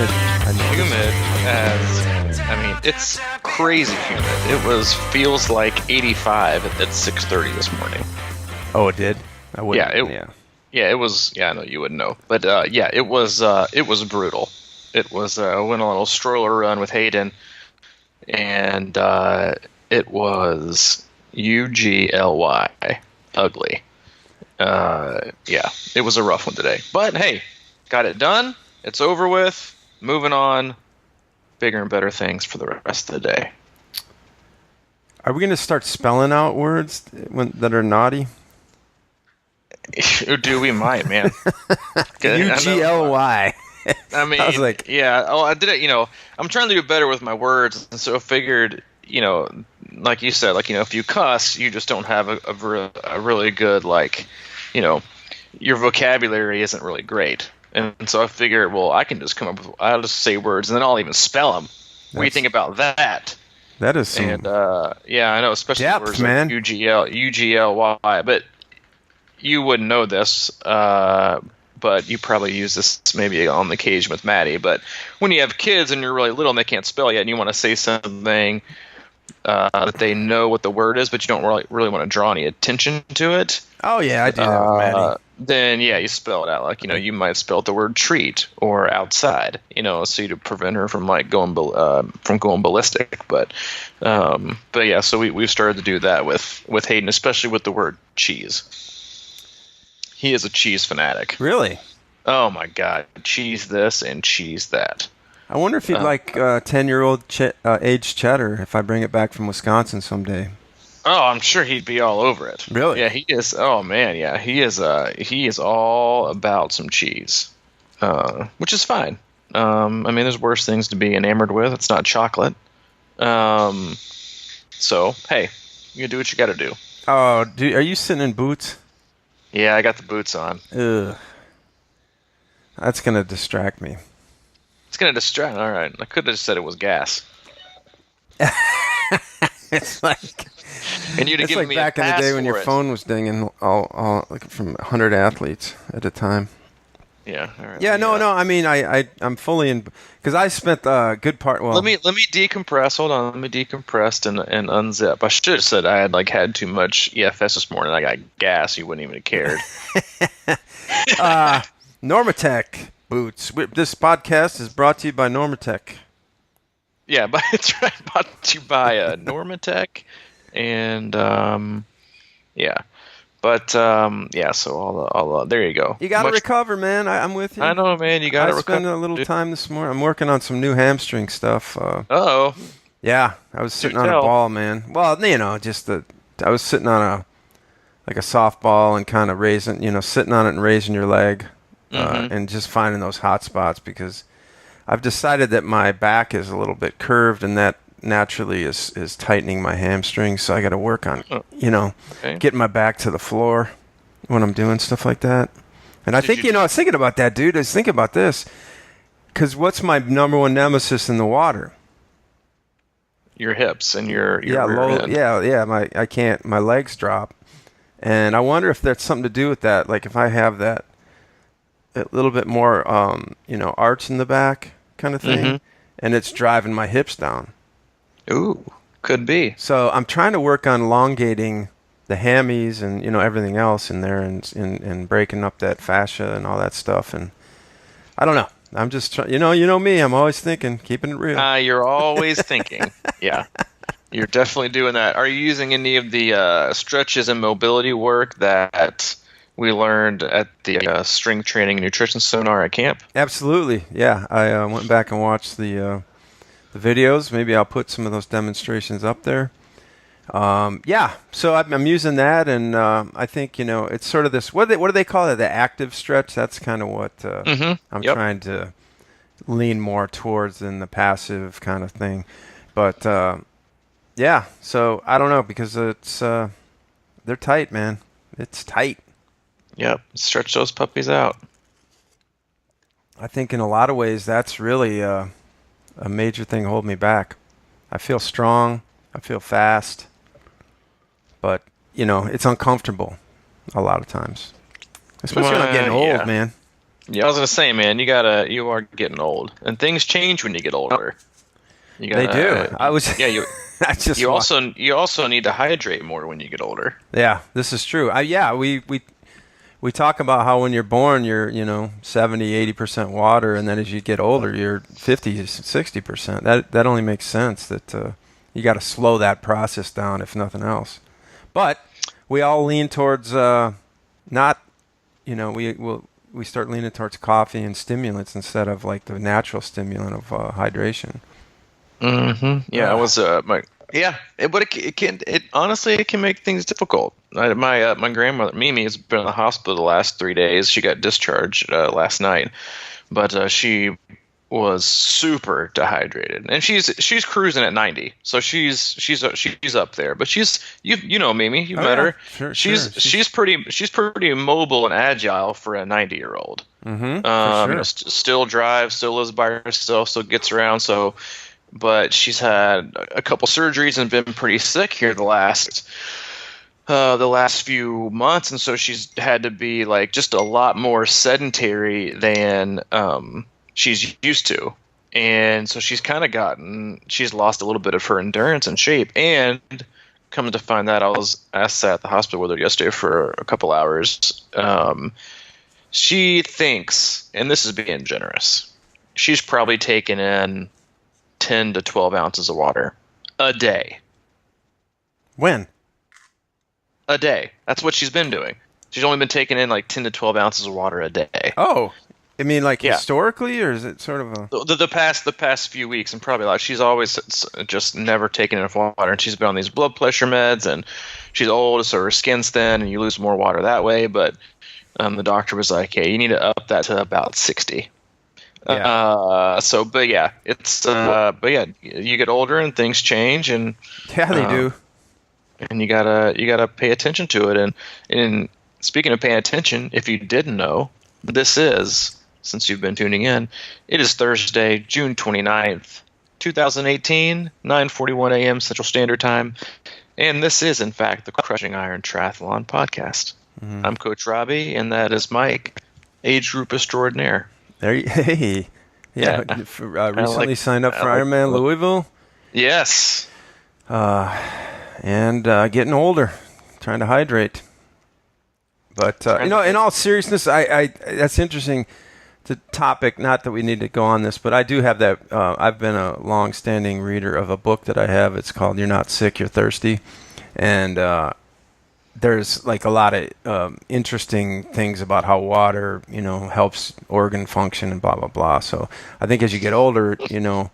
humid. Humid as, it's crazy humid. It feels like 85 at 6:30 this morning. Oh, it did? I wouldn't. Yeah, it was. Yeah, I know you wouldn't know, but it was brutal. It was went on a little stroller run with Hayden, and it was ugly, ugly. It was a rough one today, but hey, got it done. It's over with. Moving on. Bigger and better things for the rest of the day. Are we going to start spelling out words that are naughty? Do we might, man. ugly. I mean, I was like, yeah. Oh, I did it. I'm trying to do better with my words, and so I figured, like you said, if you cuss, you just don't have a really good, your vocabulary isn't really great, and so I figured, well, I can just I'll just say words, and then I'll even spell them. What do you think about that? That is some. And I know, especially depth, words man. like UGLY, but you wouldn't know this. But you probably use this maybe on the occasion with Maddie. But when you have kids and you're really little and they can't spell yet, and you want to say something that they know what the word is, but you don't really want to draw any attention to it. Oh yeah, I do that with Maddie. Then you spell it out you might spell the word treat or outside, so to prevent her from going ballistic. But yeah, so we've started to do that with Hayden, especially with the word cheese. He is a cheese fanatic. Really? Oh my God! Cheese this and cheese that. I wonder if he'd like 10-year-old aged cheddar if I bring it back from Wisconsin someday. Oh, I'm sure he'd be all over it. Really? Yeah, he is. Oh man, yeah, he is. He is all about some cheese, which is fine. There's worse things to be enamored with. It's not chocolate. So hey, you do what you got to do. Oh, are you sitting in boots? Yeah, I got the boots on. Ugh. That's going to distract me. It's going to distract. All right. I could have just said it was gas. It's like... And you'd have given me back a in the pass day when your for it. phone was dinging all from 100 athletes at a time. Yeah. All right. Yeah, no. I'm fully in... Because I spent a good part... Well, let me decompress. Hold on. Let me decompress and unzip. I should have said I had too much EFS this morning. I got gas. You wouldn't even have cared. Normatec boots. This podcast is brought to you by Normatec. Yeah, but it's right. Brought to you by Normatec. And, yeah. But, so I'll there you go. You got to recover, man. I'm with you. I know, man. You got to recover. I spent a little time this morning. I'm working on some new hamstring stuff. Uh-oh. Yeah, I was sitting on a ball, man. Well, I was sitting on a softball and kind of raising, sitting on it and raising your leg and just finding those hot spots because I've decided that my back is a little bit curved and that naturally is tightening my hamstrings, so I got to work on getting my back to the floor when I'm doing stuff like that. And I was thinking about that, dude. I was thinking about this because what's my number one nemesis in the water? Your hips and your rear end. Yeah. My legs drop, and I wonder if that's something to do with that. Like if I have that a little bit more, arch in the back kind of thing, and it's driving my hips down. Ooh, could be. So I'm trying to work on elongating the hammies and everything else in there and breaking up that fascia and all that stuff. And I don't know. I'm just trying. You know me. I'm always thinking, keeping it real. You're always thinking. Yeah, you're definitely doing that. Are you using any of the stretches and mobility work that we learned at the strength training and nutrition seminar at camp? Absolutely. Yeah, I went back and watched the videos. Maybe I'll put some of those demonstrations up there. So I'm using that, and I think it's sort of this. What do they call it? The active stretch. That's kind of what I'm trying to lean more towards than the passive kind of thing. But so I don't know because it's they're tight, man. It's tight. Yep, stretch those puppies out. I think in a lot of ways that's really a major thing holding me back. I feel strong. I feel fast. But, it's uncomfortable a lot of times. Especially when I'm getting old, man. Yeah, I was gonna say, man, you are getting old, and things change when you get older. They do. You also need to hydrate more when you get older. Yeah, this is true. We talk about how when you're born, you're 70-80% water, and then as you get older, you're 50-60%. That only makes sense that you got to slow that process down, if nothing else. But we all lean towards we start leaning towards coffee and stimulants instead of like the natural stimulant of hydration. Mm-hmm. Yeah, but it honestly it can make things difficult. My grandmother Mimi has been in the hospital the last 3 days. She got discharged last night, but she was super dehydrated, and she's cruising at 90, so she's up there. But she's you know Mimi, you've met her. Sure, she's pretty mobile and agile for a 90-year-old. Mm-hmm. Sure. Still drives, still lives by herself, still gets around. So. But she's had a couple surgeries and been pretty sick here the last few months, and so she's had to be like just a lot more sedentary than she's used to, and so she's lost a little bit of her endurance and shape. And coming to find that, I sat at the hospital with her yesterday for a couple hours. She thinks, and this is being generous, she's probably taken in 10 to 12 ounces of water a day. When? A day. That's what she's been doing. She's only been taking in like 10 to 12 ounces of water a day. Oh, I mean, like historically, or is it sort of a the past few weeks, and probably like she's always just never taken enough water, and she's been on these blood pressure meds, and she's old, so her skin's thin, and you lose more water that way. But the doctor was like, "Hey, you need to up that to about 60." Yeah. You get older and things change, and they do, and you gotta pay attention to it. And speaking of paying attention, if you didn't know, this is, since you've been tuning in, it is Thursday, June 29th, 2018, 9:41 a.m. Central Standard Time, and this is in fact the Crushing Iron Triathlon podcast. Mm-hmm. I'm Coach Robbie, and that is Mike, age group extraordinaire. Hey, recently signed up for Ironman Louisville. Yes, and getting older, trying to hydrate. But in all seriousness, I that's interesting. The topic, not that we need to go on this, but I do have that. I've been a long-standing reader of a book that I have. It's called "You're Not Sick, You're Thirsty," and there's like a lot of interesting things about how water, helps organ function and blah, blah, blah. So I think as you get older, I don't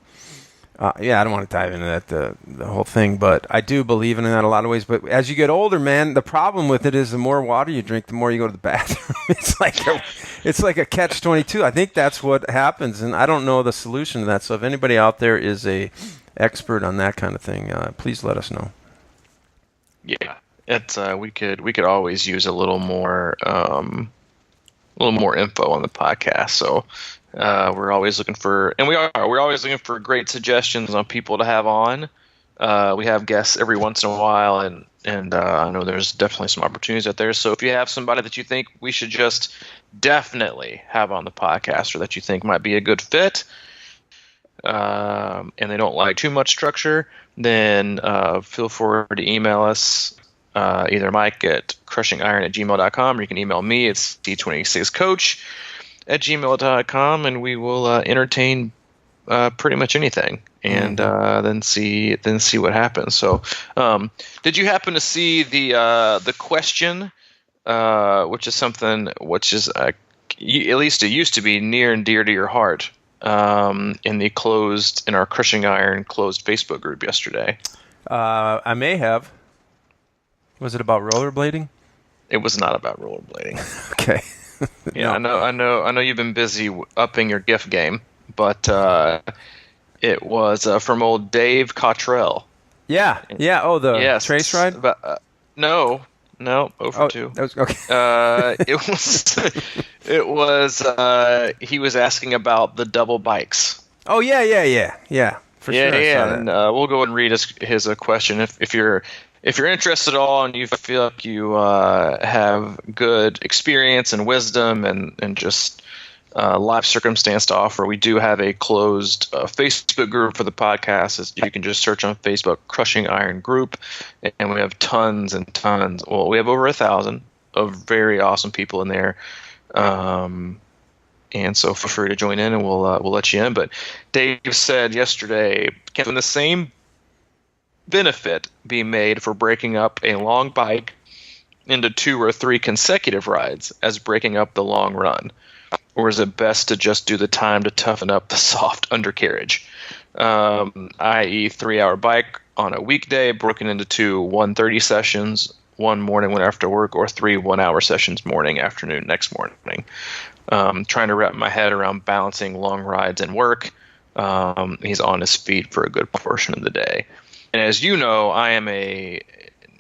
want to dive into that, the whole thing, but I do believe in that in a lot of ways. But as you get older, man, the problem with it is the more water you drink, the more you go to the bathroom. It's like a catch-22. I think that's what happens, and I don't know the solution to that. So if anybody out there is a expert on that kind of thing, please let us know. Yeah. It's we could always use a little more info on the podcast. So we're always looking for, and we're always looking for great suggestions on people to have on. We have guests every once in a while, and I know there's definitely some opportunities out there. So if you have somebody that you think we should just definitely have on the podcast, or that you think might be a good fit, and they don't like too much structure, then feel free to email us. Either Mike at crushingiron@gmail.com, or you can email me at c26coach@gmail.com, and we will entertain pretty much anything, and then see what happens. So, did you happen to see the question, which is something which is at least it used to be near and dear to your heart, in our Crushing Iron closed Facebook group yesterday? I may have. Was it about rollerblading? It was not about rollerblading. Okay. Yeah, no. I know you've been busy upping your gift game, but it was from old Dave Cottrell. Yeah. Oh, the trace ride? No, 0 for 2. That was, okay. It was he was asking about the double bikes. Oh, yeah. For sure. Yeah, and we'll go and read his question if you're interested at all, and you feel like you have good experience and wisdom and just life circumstance to offer. We do have a closed Facebook group for the podcast. You can just search on Facebook, Crushing Iron Group, and we have tons and tons. Well, we have over 1,000 of very awesome people in there. And so feel free to join in, and we'll let you in. But Dave said yesterday, can the same benefit be made for breaking up a long bike into 2 or 3 consecutive rides as breaking up the long run? Or is it best to just do the time to toughen up the soft undercarriage, i.e. 3-hour bike on a weekday broken into 2 1:30 sessions, 1 morning, 1 after work, or 3 1-hour sessions morning, afternoon, next morning? Trying to wrap my head around balancing long rides and work. He's on his feet for a good portion of the day. And as you know,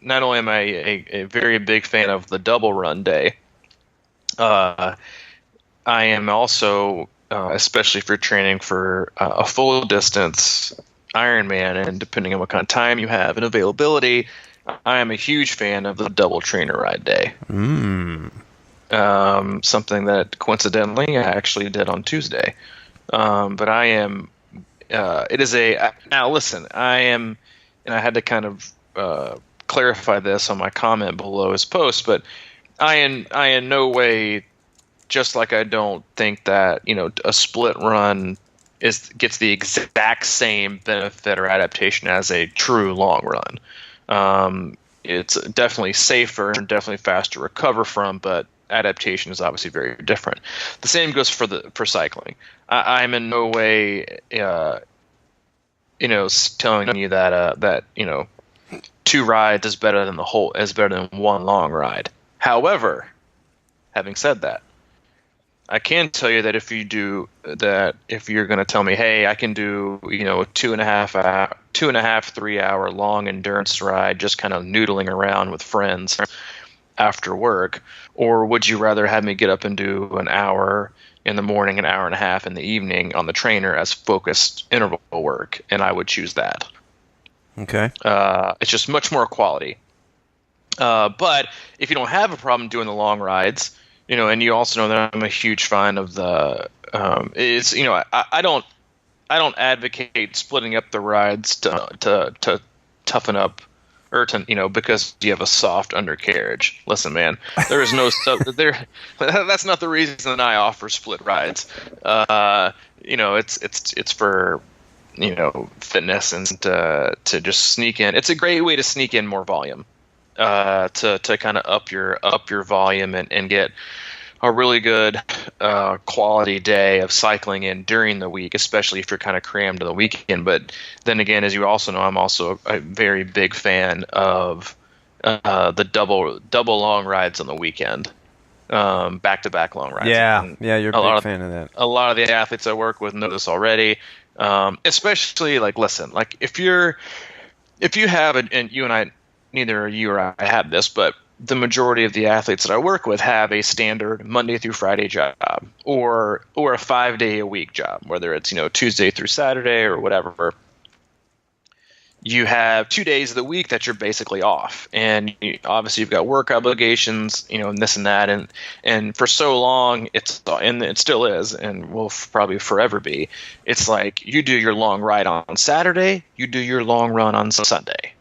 not only am I a very big fan of the double run day, I am also, especially if you're training for a full distance Ironman, and depending on what kind of time you have and availability, I am a huge fan of the double trainer ride day. Something that coincidentally I actually did on Tuesday. But I am, now listen, I am, and I had to kind of clarify this on my comment below his post, but I in no way, just like I don't think that, a split run gets the exact same benefit or adaptation as a true long run. It's definitely safer and definitely faster to recover from, but adaptation is obviously very different. The same goes for cycling. I'm in no way, telling you that 2 rides is better than 1 long ride. However, having said that, I can tell you that if you're going to tell me, hey, I can do, a 2.5, 3 hour long endurance ride, just kind of noodling around with friends after work, or would you rather have me get up and do an hour in the morning, an hour and a half in the evening on the trainer as focused interval work? And I would choose that. Okay. It's just much more quality. But if you don't have a problem doing the long rides, and you also know that I'm a huge fan of the, I don't advocate splitting up the rides to toughen up, or to, because you have a soft undercarriage. Listen, man, there is no there. That's not the reason I offer split rides. It's for, fitness and to just sneak in. It's a great way to sneak in more volume. To kind of up your volume and get a really good quality day of cycling in during the week, especially if you're kind of crammed to the weekend. But then again, as you also know, I'm also a very big fan of the double long rides on the weekend, back-to-back long rides. Yeah, you're a big fan of that. A lot of the athletes I work with know this already, especially if you have and you and I, neither you or I have this, but the majority of the athletes that I work with have a standard Monday through Friday job or a 5-day-a-week job, whether it's, Tuesday through Saturday or whatever. You have 2 days of the week that you're basically off. And obviously you've got work obligations, and this and that. And for so long, and it still is, and will probably forever be, it's like you do your long ride on Saturday, you do your long run on Sunday.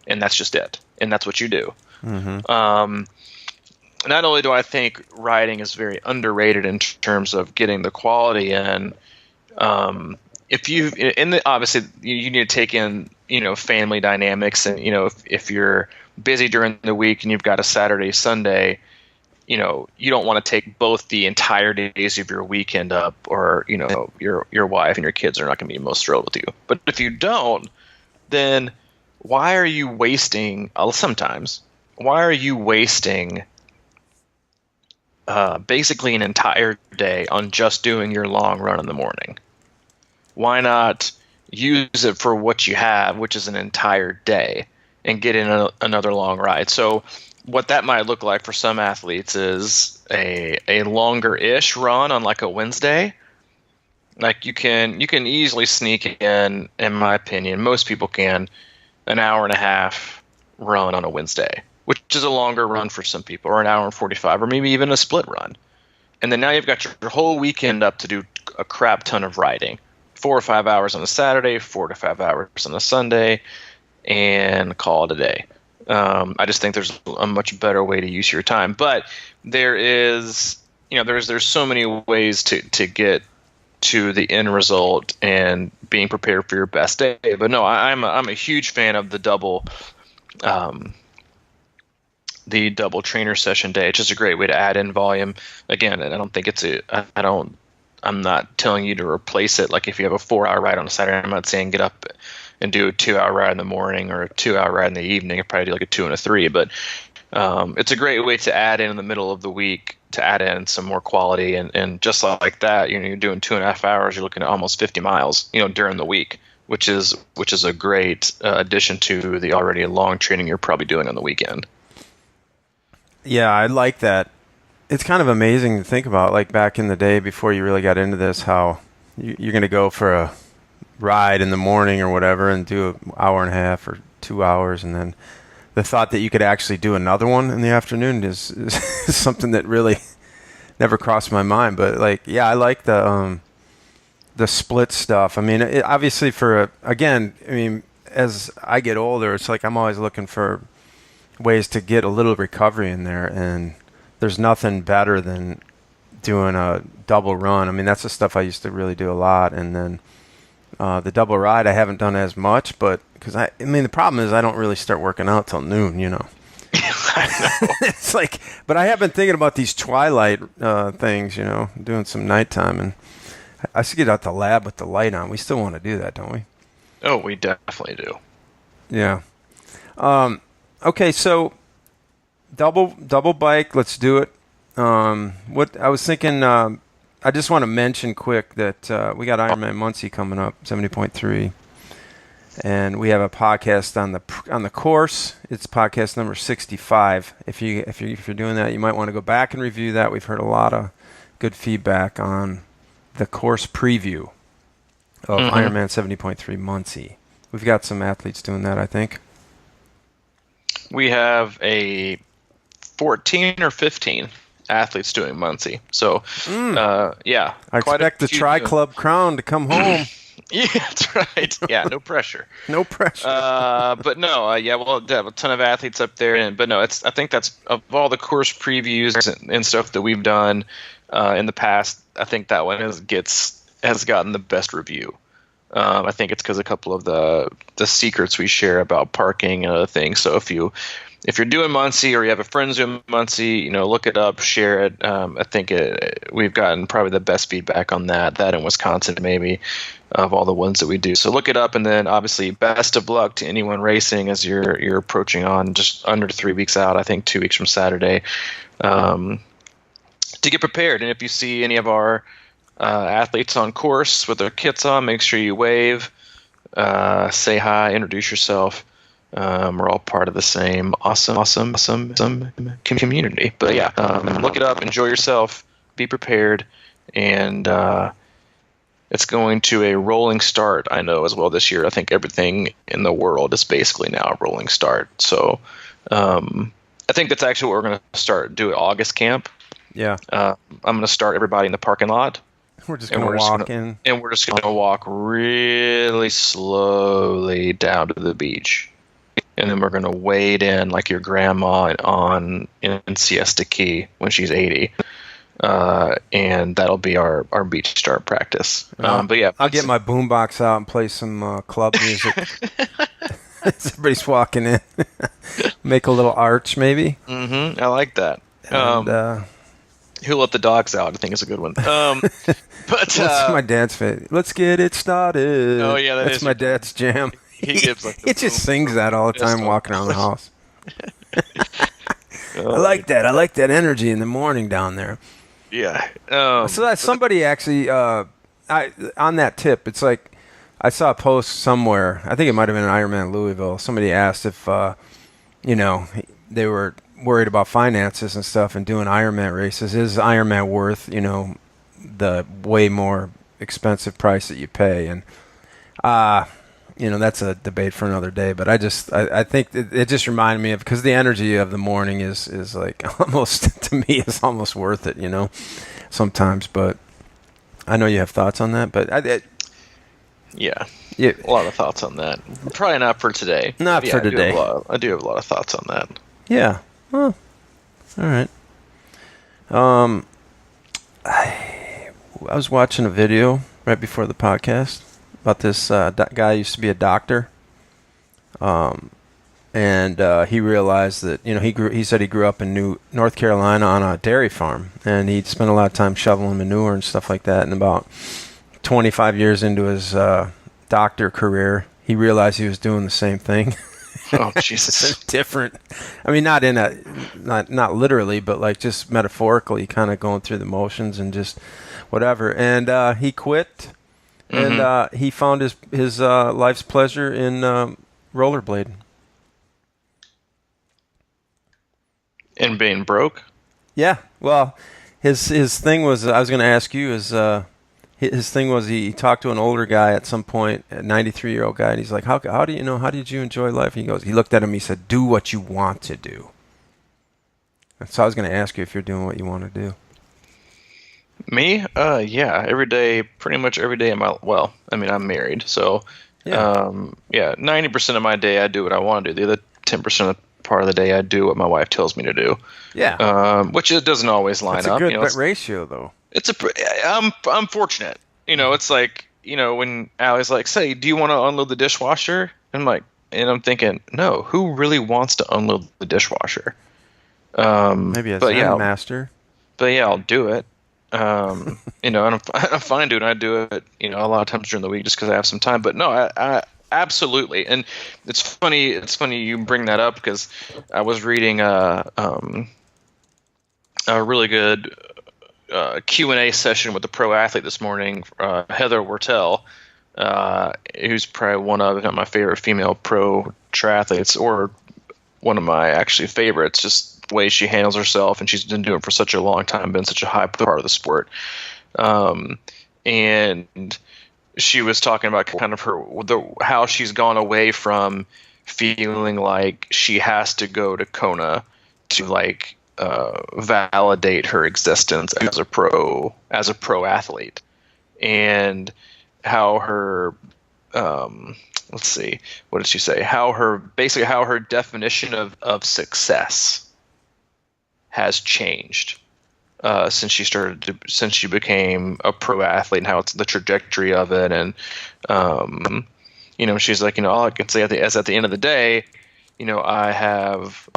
And that's just it. And that's what you do. Mm-hmm. Not only do I think riding is very underrated in terms of getting the quality in, obviously you need to take in, family dynamics, and, if you're busy during the week and you've got a Saturday, Sunday, you don't want to take both the entire days of your weekend up, or, your wife and your kids are not going to be most thrilled with you. But if you don't, then why are you wasting basically an entire day on just doing your long run in the morning? Why not use it for what you have, which is an entire day, and get in another long ride? So what that might look like for some athletes is a longer-ish run on like a Wednesday. Like you can easily sneak in my opinion, most people can, an hour and a half run on a Wednesday, which is a longer run for some people, or an hour and 45, or maybe even a split run. and then now you've got your whole weekend up to do a crap ton of riding. 4 or 5 hours on a Saturday, 4 to 5 hours on a Sunday, and call it a day. I just think there's a much better way to use your time. But there is, there's so many ways to get to the end result and being prepared for your best day. But no, I'm a huge fan of the double trainer session day. It's just a great way to add in volume. Again, and I don't think I'm not telling you to replace it. Like if you have a 4-hour ride on a Saturday, I'm not saying get up and do a 2-hour ride in the morning or a 2-hour ride in the evening. I'd probably do like a 2 and a 3, but it's a great way to add in the middle of the week, to add in some more quality. And just like that, you're doing 2.5 hours, you're looking at almost 50 miles, during the week, which is a great addition to the already long training you're probably doing on the weekend. Yeah, I like that. It's kind of amazing to think about, like back in the day before you really got into this, how you're going to go for a ride in the morning or whatever and do an hour and a half or 2 hours, and then the thought that you could actually do another one in the afternoon is something that really never crossed my mind. But I like the split stuff. I mean, obviously as I get older, it's like I'm always looking for ways to get a little recovery in there, and there's nothing better than doing a double run. I mean, that's the stuff I used to really do a lot. And then the double ride I haven't done as much, but because the problem is I don't really start working out till noon, I know. It's like, but I have been thinking about these twilight things, doing some nighttime, and I should get out the lab with the light on. We still want to do that, don't we? Oh, we definitely do. Yeah. Okay, so double bike, let's do it. What I was thinking, I just want to mention quick that we got Ironman Muncie coming up, 70.3, and we have a podcast on the course. It's podcast number 65. If you're doing that, you might want to go back and review that. We've heard a lot of good feedback on the course preview of Ironman 70.3 Muncie. We've got some athletes doing that, I think. We have a 14 or 15 athletes doing Muncie. So, yeah. I expect the Tri-Club crown to come home. Yeah, that's right. Yeah, no pressure. No pressure. But no, we'll have a ton of athletes up there. But no, I think that's, of all the course previews and stuff that we've done in the past, I think that one has gotten the best review. I think it's because a couple of the secrets we share about parking and other things. So if you're doing Muncie or you have a friend doing Muncie, look it up, share it. I think we've gotten probably the best feedback on that in Wisconsin, maybe, of all the ones that we do. So look it up, and then obviously best of luck to anyone racing as you're approaching on just under 3 weeks out. I think 2 weeks from Saturday, to get prepared. And if you see any of our athletes on course with their kits on, make sure you wave, say hi, introduce yourself. We're all part of the same awesome community. But yeah, look it up, enjoy yourself, be prepared, and it's going to a rolling start, I know, as well this year. I think everything in the world is basically now a rolling start. So I think that's actually what we're going to do at August camp. Yeah. I'm going to start everybody in the parking lot. We're just going to walk in. And we're just going to walk really slowly down to the beach. And then we're going to wade in like your grandma in Siesta Key when she's 80. And that'll be our beach start practice. But yeah, I'll get my boombox out and play some club music. Everybody's walking in. Make a little arch, maybe. Mm-hmm. I like that. And, Who Let the Dogs Out, I think is a good one. But what's my dad's favorite? Let's get it started. Oh yeah, that's my dad's jam. He gives like it just sings that all the time walking around the house. I like that. I like that energy in the morning down there. Yeah. So that somebody actually, on that tip, it's like I saw a post somewhere. I think it might have been an Ironman Louisville. Somebody asked if, they were worried about finances and stuff and doing Ironman races. Is Ironman worth, the way more expensive price that you pay? And, that's a debate for another day. But I think it just reminded me of, because the energy of the morning is like almost, to me, is almost worth it, sometimes, but I know you have thoughts on that. But yeah, a lot of thoughts on that. Probably not for today. Not for today. I do have a lot of thoughts on that. Yeah. Well, all right. I was watching a video right before the podcast about this guy who used to be a doctor. And he realized that, he said he grew up in North Carolina on a dairy farm, and he'd spent a lot of time shoveling manure and stuff like that. And about 25 years into his doctor career, he realized he was doing the same thing. Oh, Jesus. Different. I mean, not literally, but like just metaphorically, kind of going through the motions and just whatever. And he quit, and he found his life's pleasure in rollerblading. And being broke? Yeah. Well, his thing was, I was going to ask you, his thing was he talked to an older guy at some point, a 93-year-old guy, and he's like, how do you know, how did you enjoy life? And he looked at him, he said, do what you want to do. And so I was going to ask you if you're doing what you want to do. Me? Yeah, pretty much every day I'm married, so yeah, 90% of my day I do what I want to do. The other 10% of part of the day I do what my wife tells me to do. Yeah. Which it doesn't always line up. It's a good ratio, though. I'm fortunate. It's like, when Allie's like, say, do you want to unload the dishwasher? And I'm thinking, no, who really wants to unload the dishwasher? Maybe a Zen master. But yeah, I'll do it. And I'm fine doing it. I do it, a lot of times during the week just because I have some time. But no, I absolutely. And it's funny you bring that up because I was reading a really good Q&A session with a pro athlete this morning, Heather Wurtel, who's probably one of, if not my favorite female pro triathletes, or one of my actually favorites, just the way she handles herself, and she's been doing it for such a long time, been such a high part of the sport. And she was talking about kind of how she's gone away from feeling like she has to go to Kona to validate her existence as a pro athlete, and how her let's see, what did she say? How her definition of success has changed since she became a pro athlete, and how it's the trajectory of it. And she's like, all I can say at the end of the day, I've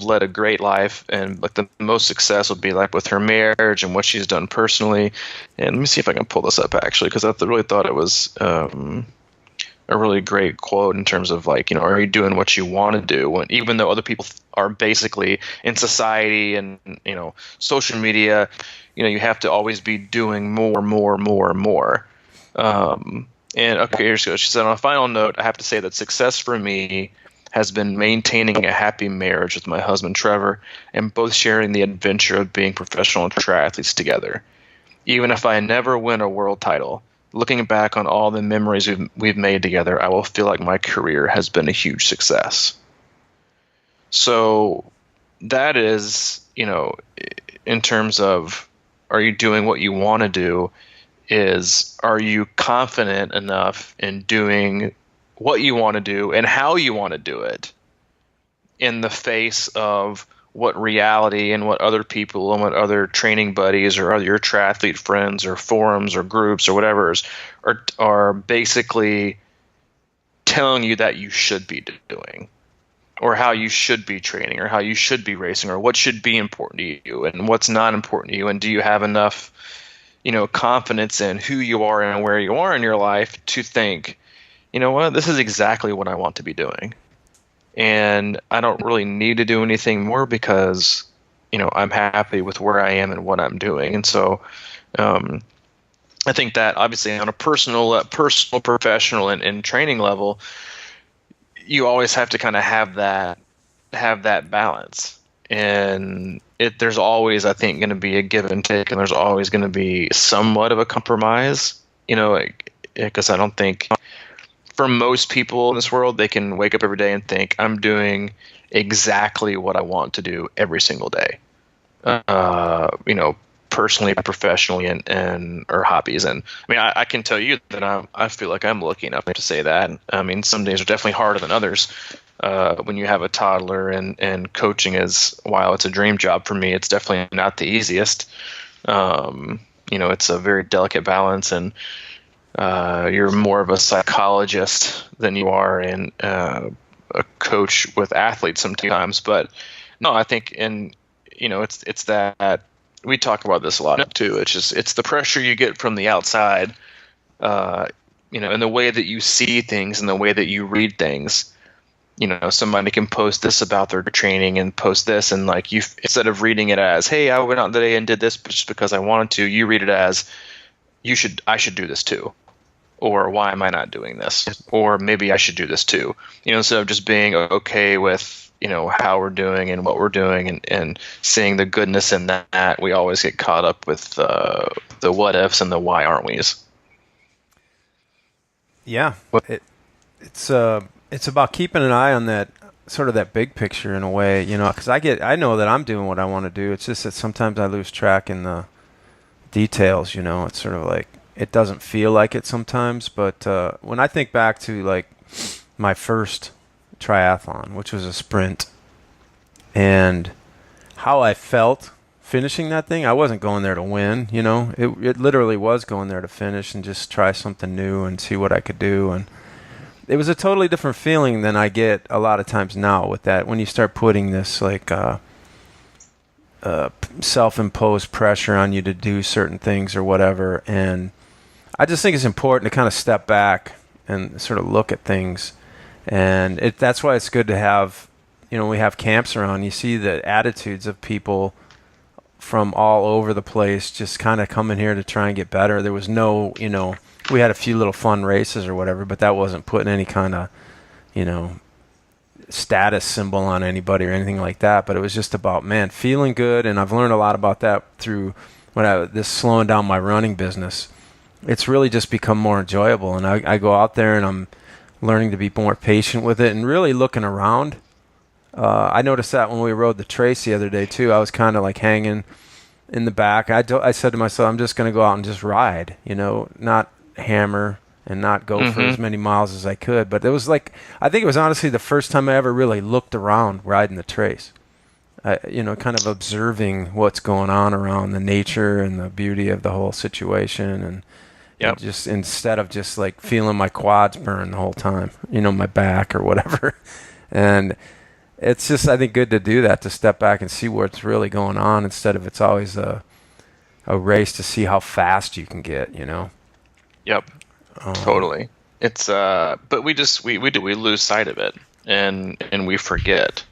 led a great life, and like the most success would be like with her marriage and what she's done personally. And let me see if I can pull this up actually, because I really thought it was a really great quote in terms of are you doing what you want to do, even though other people are basically in society and social media, you have to always be doing more. And okay, here she goes. She said, on a final note, I have to say that success for me has been maintaining a happy marriage with my husband Trevor, and both sharing the adventure of being professional triathletes together. Even if I never win a world title, looking back on all the memories we've made together, I will feel like my career has been a huge success. So that is, in terms of, are you doing what you want to do, are you confident enough in doing what you want to do and how you want to do it in the face of what reality and what other people and what other training buddies or other your triathlete friends or forums or groups or whatever are basically telling you that you should be doing, or how you should be training, or how you should be racing, or what should be important to you and what's not important to you. And do you have enough, confidence in who you are and where you are in your life to think, this is exactly what I want to be doing. And I don't really need to do anything more because, I'm happy with where I am and what I'm doing. And so I think that obviously on a personal, professional, and training level, you always have to kind of have that balance. And there's always, I think, going to be a give and take, and there's always going to be somewhat of a compromise, because I don't think for most people in this world, they can wake up every day and think, I'm doing exactly what I want to do every single day. personally, professionally, and or hobbies. And I mean, I can tell you that I feel like I'm lucky enough to say that. I mean, some days are definitely harder than others. When you have a toddler, and coaching is, while it's a dream job for me, it's definitely not the easiest. It's a very delicate balance, and you're more of a psychologist than you are in a coach with athletes sometimes. But no, I think it's that we talk about this a lot too. It's the pressure you get from the outside, and the way that you see things and the way that you read things. Somebody can post this about their training and post this, and like you, instead of reading it as, "Hey, I went out today and did this just because I wanted to," you read it as, I should do this too, or why am I not doing this, or maybe I should do this too. Instead of just being okay with how we're doing and what we're doing, and seeing the goodness in that, we always get caught up with the what ifs and the why aren't we's. Yeah, it's about keeping an eye on that sort of that big picture in a way, because I know that I'm doing what I want to do. It's just that sometimes I lose track in the details. It's sort of like it doesn't feel like it sometimes. But when I think back to like my first triathlon, which was a sprint, and how I felt finishing that thing, I wasn't going there to win. It literally was going there to finish and just try something new and see what I could do. And it was a totally different feeling than I get a lot of times now with that, when you start putting this like self-imposed pressure on you to do certain things or whatever. And I just think it's important to kind of step back and sort of look at things. And that's why it's good to have, we have camps around, you see the attitudes of people from all over the place just kind of coming here to try and get better. There was no, we had a few little fun races or whatever, but that wasn't putting any kind of, status symbol on anybody or anything like that. But it was just about, man, feeling good. And I've learned a lot about that through this slowing down my running business. It's really just become more enjoyable. And I go out there and I'm learning to be more patient with it and really looking around. I noticed that when we rode the Trace the other day too. I was kind of like hanging in the back. I said to myself, I'm just going to go out and just ride, not hammer and not go for as many miles as I could. But it was like, I think it was honestly the first time I ever really looked around riding the Trace. Kind of observing what's going on around the nature and the beauty of the whole situation. And just instead of just like feeling my quads burn the whole time, my back or whatever. And it's just, I think, good to do that, to step back and see what's really going on instead of it's always a race to see how fast you can get, Yep. Totally. It's but we lose sight of it, and we forget.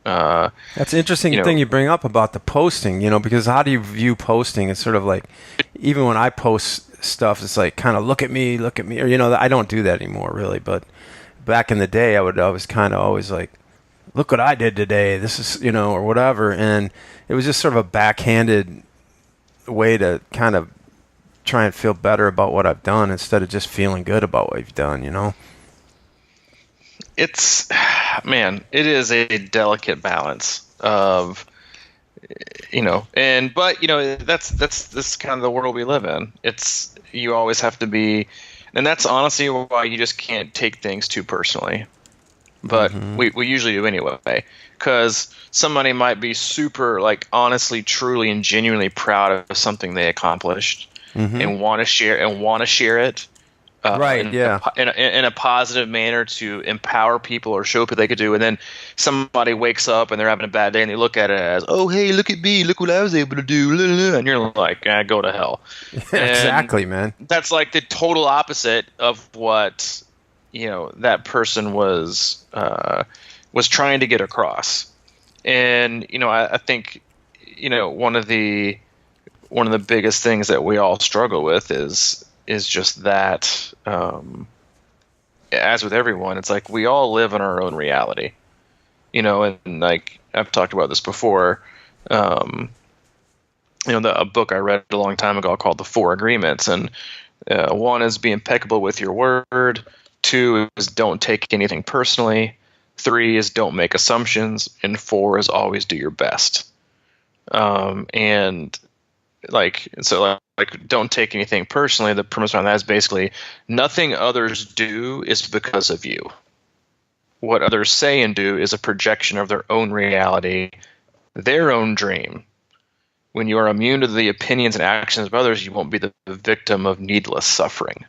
That's an interesting thing you bring up about the posting, because how do you view posting? It's sort of like, even when I post stuff, it's like kind of look at me, or I don't do that anymore really, but back in the day I was kind of always like, look what I did today, this is, or whatever. And it was just sort of a backhanded way to kind of try and feel better about what I've done instead of just feeling good about what you've done, It's, man, it is a delicate balance of, that's kind of the world we live in. It's, you always have to be, and that's honestly why you just can't take things too personally. But we usually do anyway, because somebody might be super, like, honestly, truly, and genuinely proud of something they accomplished and want to share it. Right. In a positive manner to empower people or show people they could do. And then somebody wakes up and they're having a bad day and they look at it as, oh, hey, look at me. Look what I was able to do. And you're like, go to hell. Exactly, man. That's like the total opposite of what, that person was trying to get across. And, I think, one of the biggest things that we all struggle with is just that, as with everyone, it's like we all live in our own reality, and like I've talked about this before, a book I read a long time ago called The Four Agreements. And one is be impeccable with your word. 2 is don't take anything personally. 3 is don't make assumptions. And 4 is always do your best. And don't take anything personally. The premise around that is basically nothing others do is because of you. What others say and do is a projection of their own reality, their own dream. When you are immune to the opinions and actions of others, you won't be the victim of needless suffering,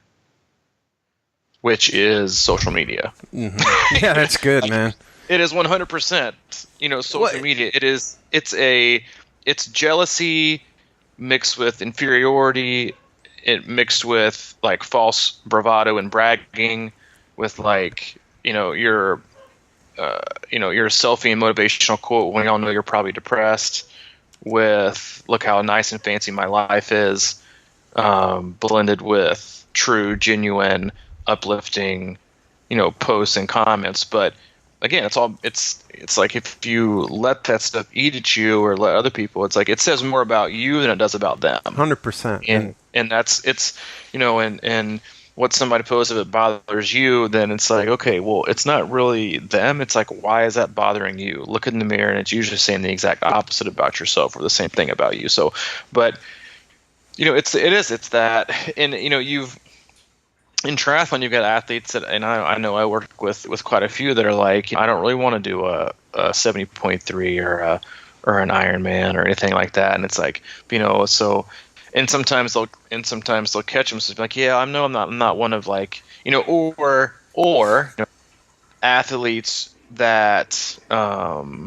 which is social media. Mm-hmm. Yeah, that's good, man. It is 100%. Social media. It's jealousy mixed with inferiority, it mixed with like false bravado and bragging, with your selfie and motivational quote when y'all know you're probably depressed, with look how nice and fancy my life is, blended with true, genuine, uplifting, posts and comments. But again, it's like if you let that stuff eat at you or let other people, it's like it says more about you than it does about them. 100%. And that's and what somebody posts, if it bothers you, then it's like, okay, well, it's not really them. It's like, why is that bothering you? Look in the mirror, and it's usually saying the exact opposite about yourself or the same thing about you. So, but it's that, and you've in triathlon, you've got athletes that, and I know I work with quite a few that are like, I don't really want to do a 70.3 or an Ironman or anything like that, and it's like, so. And sometimes they'll catch them. So like, yeah, I'm not one of like, or athletes that, are,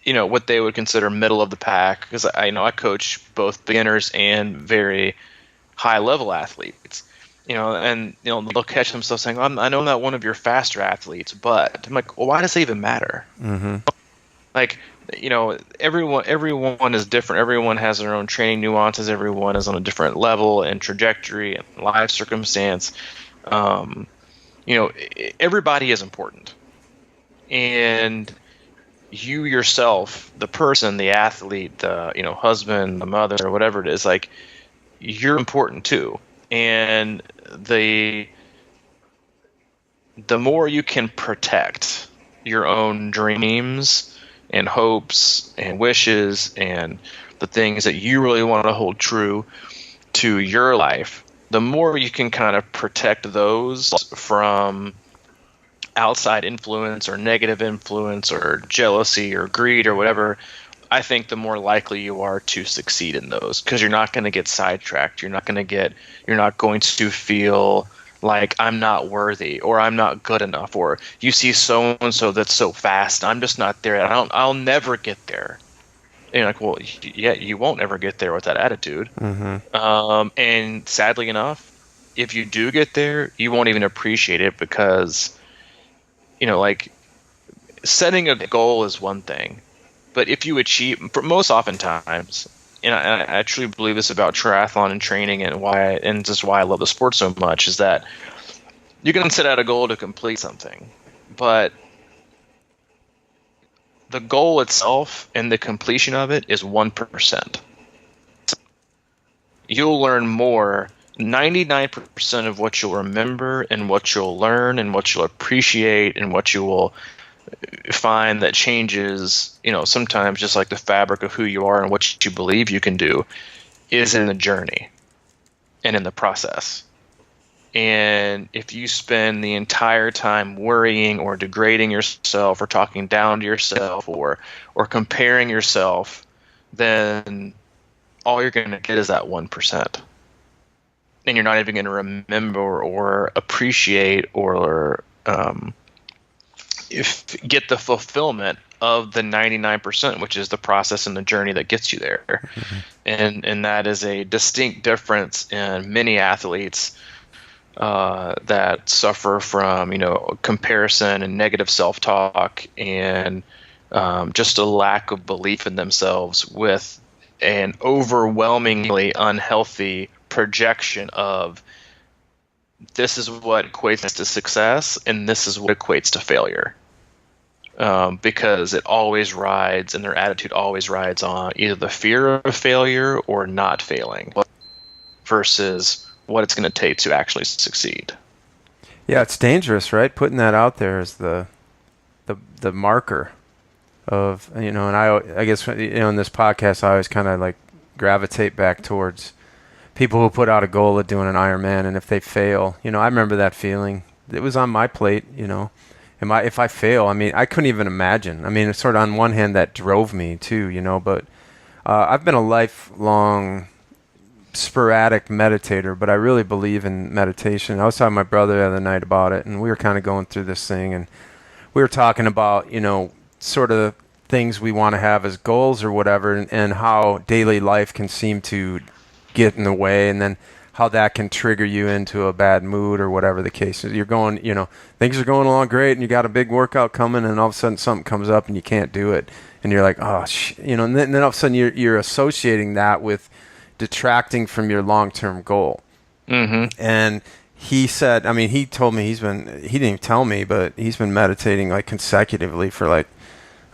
what they would consider middle of the pack. Because I coach both beginners and very high level athletes, and they'll catch themselves saying, I know I'm not one of your faster athletes, but I'm like, well, why does it even matter? Mm-hmm. Like, everyone is different. Everyone has their own training nuances. Everyone is on a different level and trajectory and life circumstance. Everybody is important. And you yourself, the person, the athlete, the, husband, the mother, or whatever it is, like, you're important too. And the more you can protect your own dreams and hopes and wishes and the things that you really want to hold true to your life, the more you can kind of protect those from outside influence or negative influence or jealousy or greed or whatever, I think the more likely you are to succeed in those, because you're not going to get sidetracked. You're not going to feel like I'm not worthy or I'm not good enough, or you see so and so that's so fast, I'm just not there. I'll never get there. And you're like, well, yeah, you won't ever get there with that attitude. Mm-hmm. And sadly enough, if you do get there, you won't even appreciate it, because like, setting a goal is one thing, but if you achieve, for most oftentimes, and I truly believe this about triathlon and training, and just why I love the sport so much, is that you can set out a goal to complete something, but the goal itself and the completion of it is 1%. You'll learn more. 99% of what you'll remember and what you'll learn and what you'll appreciate and what you will find that changes, sometimes just like the fabric of who you are and what you believe you can do, is in the journey and in the process. And if you spend the entire time worrying or degrading yourself or talking down to yourself or comparing yourself, then all you're going to get is that 1%. And you're not even going to remember or appreciate or get the fulfillment of the 99%, which is the process and the journey that gets you there. Mm-hmm. And that is a distinct difference in many athletes that suffer from, comparison and negative self-talk and just a lack of belief in themselves, with an overwhelmingly unhealthy projection of, this is what equates to success and this is what equates to failure. Because it always rides, and their attitude always rides on either the fear of failure or not failing versus what it's going to take to actually succeed. Yeah, it's dangerous, right? Putting that out there as the marker. of, and I guess, in this podcast, I always kind of like gravitate back towards people who put out a goal of doing an Ironman, and if they fail, I remember that feeling. It was on my plate, if I fail, I mean, I couldn't even imagine. I mean, it's sort of on one hand that drove me too, but I've been a lifelong sporadic meditator, but I really believe in meditation. I was talking to my brother the other night about it, and we were kind of going through this thing, and we were talking about, sort of things we want to have as goals or whatever, and how daily life can seem to get in the way, and then how that can trigger you into a bad mood or whatever the case is. You're going, things are going along great, and you got a big workout coming, and all of a sudden something comes up and you can't do it, and you're like, oh, and then all of a sudden you're associating that with detracting from your long-term goal. Mm-hmm. And he said, I mean, he told me he didn't even tell me, but he's been meditating like consecutively for like,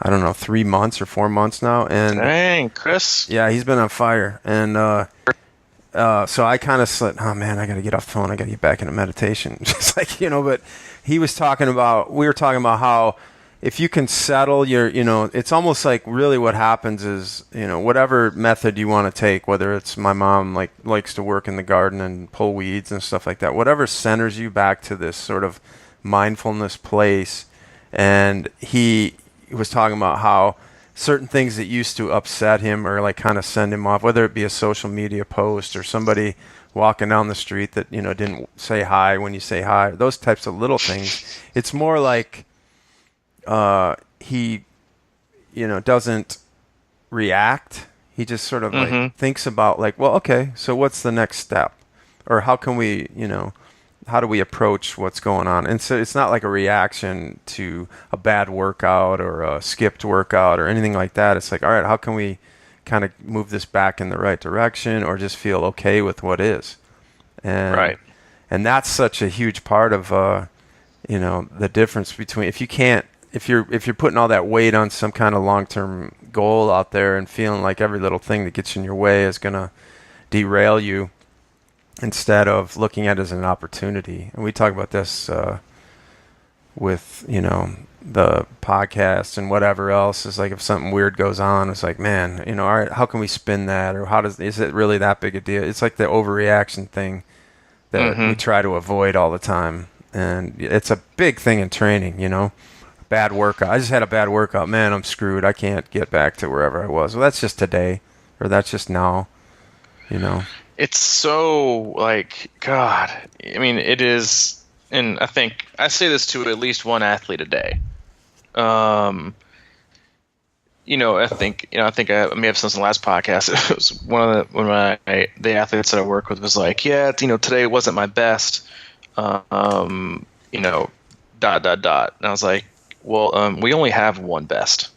I don't know, 3 months or 4 months now. And dang, Chris. Yeah, he's been on fire. And so I kind of said, oh man, I got to get off the phone. I got to get back into meditation. Just like, but we were talking about how if you can settle your, it's almost like really what happens is, whatever method you want to take, whether it's my mom likes to work in the garden and pull weeds and stuff like that, whatever centers you back to this sort of mindfulness place. And he was talking about how certain things that used to upset him or like kind of send him off, whether it be a social media post or somebody walking down the street that, didn't say hi when you say hi, those types of little things. It's more like, he, doesn't react. He just sort of like thinks about like, well, okay, so what's the next step? Or how can we, how do we approach what's going on? And so it's not like a reaction to a bad workout or a skipped workout or anything like that. It's like, all right, how can we kind of move this back in the right direction or just feel okay with what is? And, right. And that's such a huge part of, the difference between if you're putting all that weight on some kind of long-term goal out there and feeling like every little thing that gets in your way is going to derail you instead of looking at it as an opportunity. And we talk about this with, the podcast and whatever else. Is like if something weird goes on, it's like, man, all right, how can we spin that? Or is it really that big a deal? It's like the overreaction thing that we try to avoid all the time. And it's a big thing in training, Bad workout. I just had a bad workout. Man, I'm screwed. I can't get back to wherever I was. Well, that's just today, or that's just now, It's so like, God. I mean, it is, and I think I say this to at least one athlete a day. I think I may have said in the last podcast. It was one of the athletes that I work with was like, yeah, today wasn't my best. And I was like, well, we only have one best,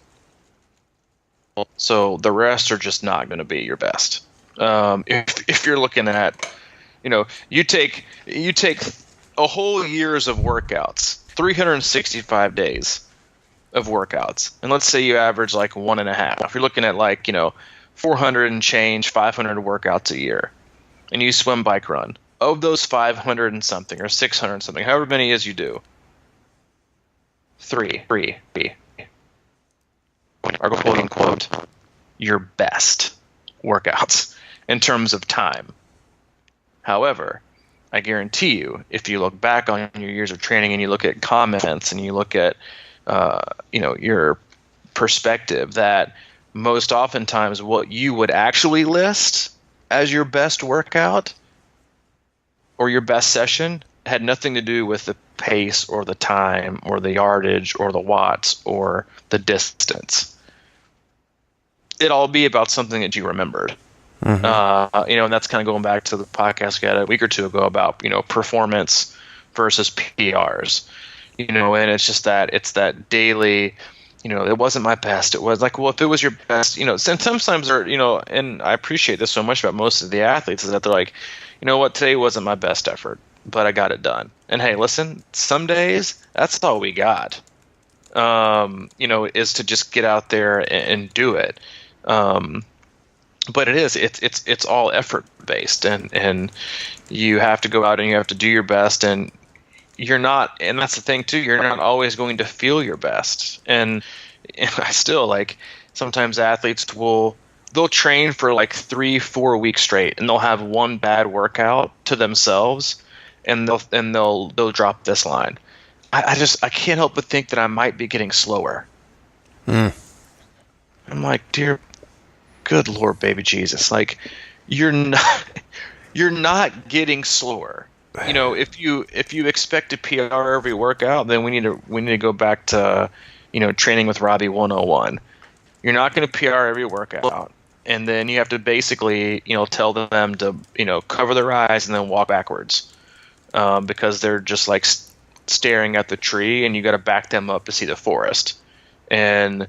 so the rest are just not going to be your best. If you're looking at, you take a whole year's of workouts, 365 days of workouts, and let's say you average like 1.5. If you're looking at like 400 and change, 500 workouts a year, and you swim, bike, run, of those 500 and something or 600 and something, however many as you do, three are quote unquote your best workouts in terms of time. However, I guarantee you, if you look back on your years of training and you look at comments and you look at your perspective, that most oftentimes what you would actually list as your best workout or your best session had nothing to do with the pace or the time or the yardage or the watts or the distance. It'd all be about something that you remembered. And that's kind of going back to the podcast we had a week or two ago about, performance versus PRs, and it's just that it's that daily, it wasn't my best. It was like, well, if it was your best, and sometimes and I appreciate this so much about most of the athletes is that they're like, what, today wasn't my best effort, but I got it done. And hey, listen, some days that's all we got, is to just get out there and do it. But it's all effort based, and you have to go out and you have to do your best, and you're not, and that's the thing too, you're not always going to feel your best. And and I still like sometimes athletes they'll train for like 3-4 weeks straight, and they'll have one bad workout to themselves, and they'll drop this line. I can't help but think that I might be getting slower. I'm like, dear, good Lord, baby Jesus, like you're not getting slower. You know, if you expect to PR every workout, then we need to go back to, you know, training with Robbie 101. You're not going to PR every workout, and then you have to basically, you know, tell them to, you know, cover their eyes and then walk backwards, because they're just like staring at the tree, and you got to back them up to see the forest. And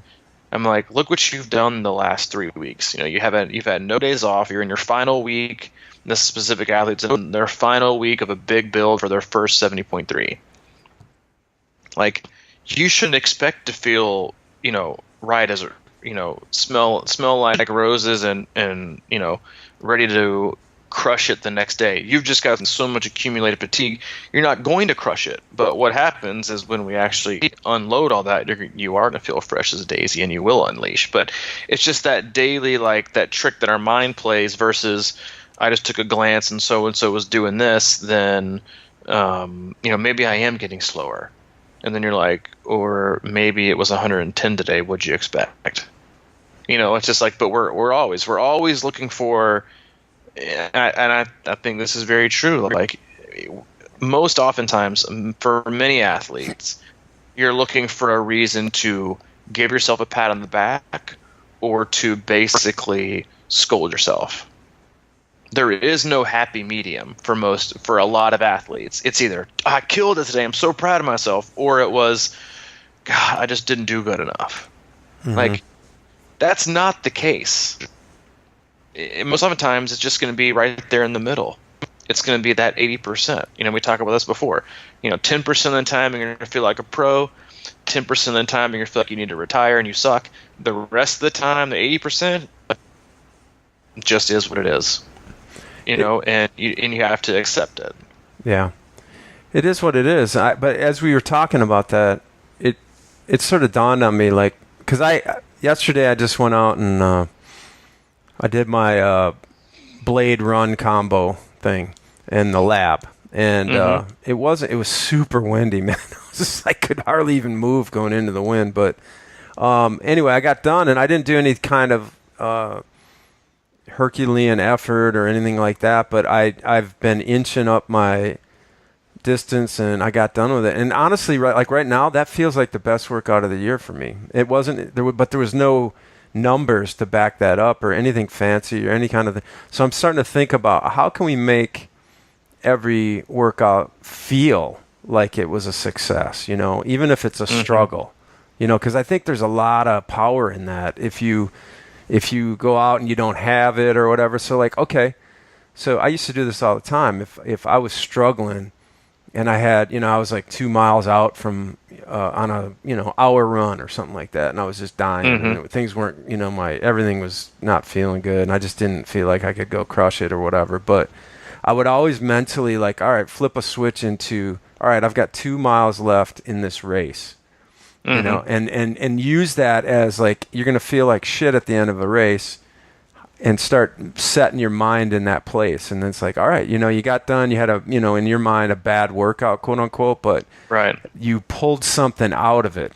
I'm like, look what you've done the last 3 weeks. You know, you've had no days off. You're in your final week. This specific athlete's in their final week of a big build for their first 70.3. Like, you shouldn't expect to feel, you know, right as, you know, smell like roses and you know, ready to crush it the next day. You've just got so much accumulated fatigue, you're not going to crush it. But what happens is when we actually unload all that, you are going to feel fresh as a daisy, and you will unleash. But it's just that daily, like, that trick that our mind plays versus, I just took a glance and so was doing this, then you know, maybe I am getting slower. And then you're like, or maybe it was 110 today, what'd you expect? You know, it's just like, but we're always looking for, and I think this is very true. Like, most oftentimes for many athletes, you're looking for a reason to give yourself a pat on the back or to basically scold yourself. There is no happy medium for a lot of athletes. It's either, I killed it today, I'm so proud of myself, or it was, God, I just didn't do good enough. Mm-hmm. Like, that's not the case. Most oftentimes, it's just going to be right there in the middle. It's going to be that 80%. You know, we talked about this before. You know, 10% of the time you're going to feel like a pro. 10% of the time you're going to feel like you need to retire and you suck. The rest of the time, the 80%, just is what it is. You know, and you have to accept it. Yeah, it is what it is. But as we were talking about that, it sort of dawned on me, like, because yesterday I just went out and I did my blade run combo thing in the lab, and it was super windy, man. I could hardly even move going into the wind. But anyway, I got done, and I didn't do any kind of Herculean effort or anything like that, but I've been inching up my distance, and I got done with it. And honestly, right now, that feels like the best workout of the year for me. It wasn't there, but there was no numbers to back that up or anything fancy or any kind of thing. So I'm starting to think about how can we make every workout feel like it was a success, you know, even if it's a struggle, you know, because I think there's a lot of power in that if you go out and you don't have it or whatever. So like, okay, so I used to do this all the time. If I was struggling and I had, you know, I was like 2 miles out from on a, you know, hour run or something like that, and I was just dying. And things weren't, you know, everything was not feeling good, and I just didn't feel like I could go crush it or whatever. But I would always mentally like, all right, flip a switch into, all right, I've got 2 miles left in this race. You know, and use that as like, you're going to feel like shit at the end of a race, and start setting your mind in that place. And then it's like, all right, you know, you got done, you had a, you know, in your mind, a bad workout, quote unquote, but you pulled something out of it.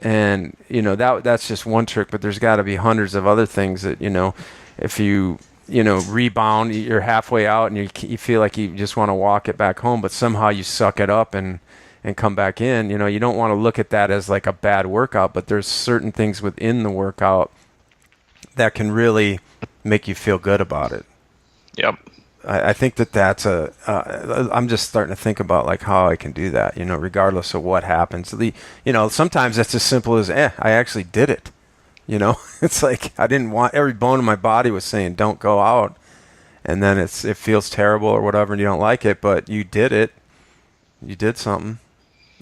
And, you know, that's just one trick, but there's got to be hundreds of other things that, you know, if you know, rebound, you're halfway out and you feel like you just want to walk it back home, but somehow you suck it up and come back in. You know, you don't want to look at that as like a bad workout, but there's certain things within the workout that can really make you feel good about it. Yep. I think that's I'm just starting to think about like how I can do that, you know, regardless of what happens. You know, sometimes it's as simple as, I actually did it. You know, it's like I didn't want, every bone in my body was saying, don't go out. And then it feels terrible or whatever, and you don't like it, but you did it. You did something.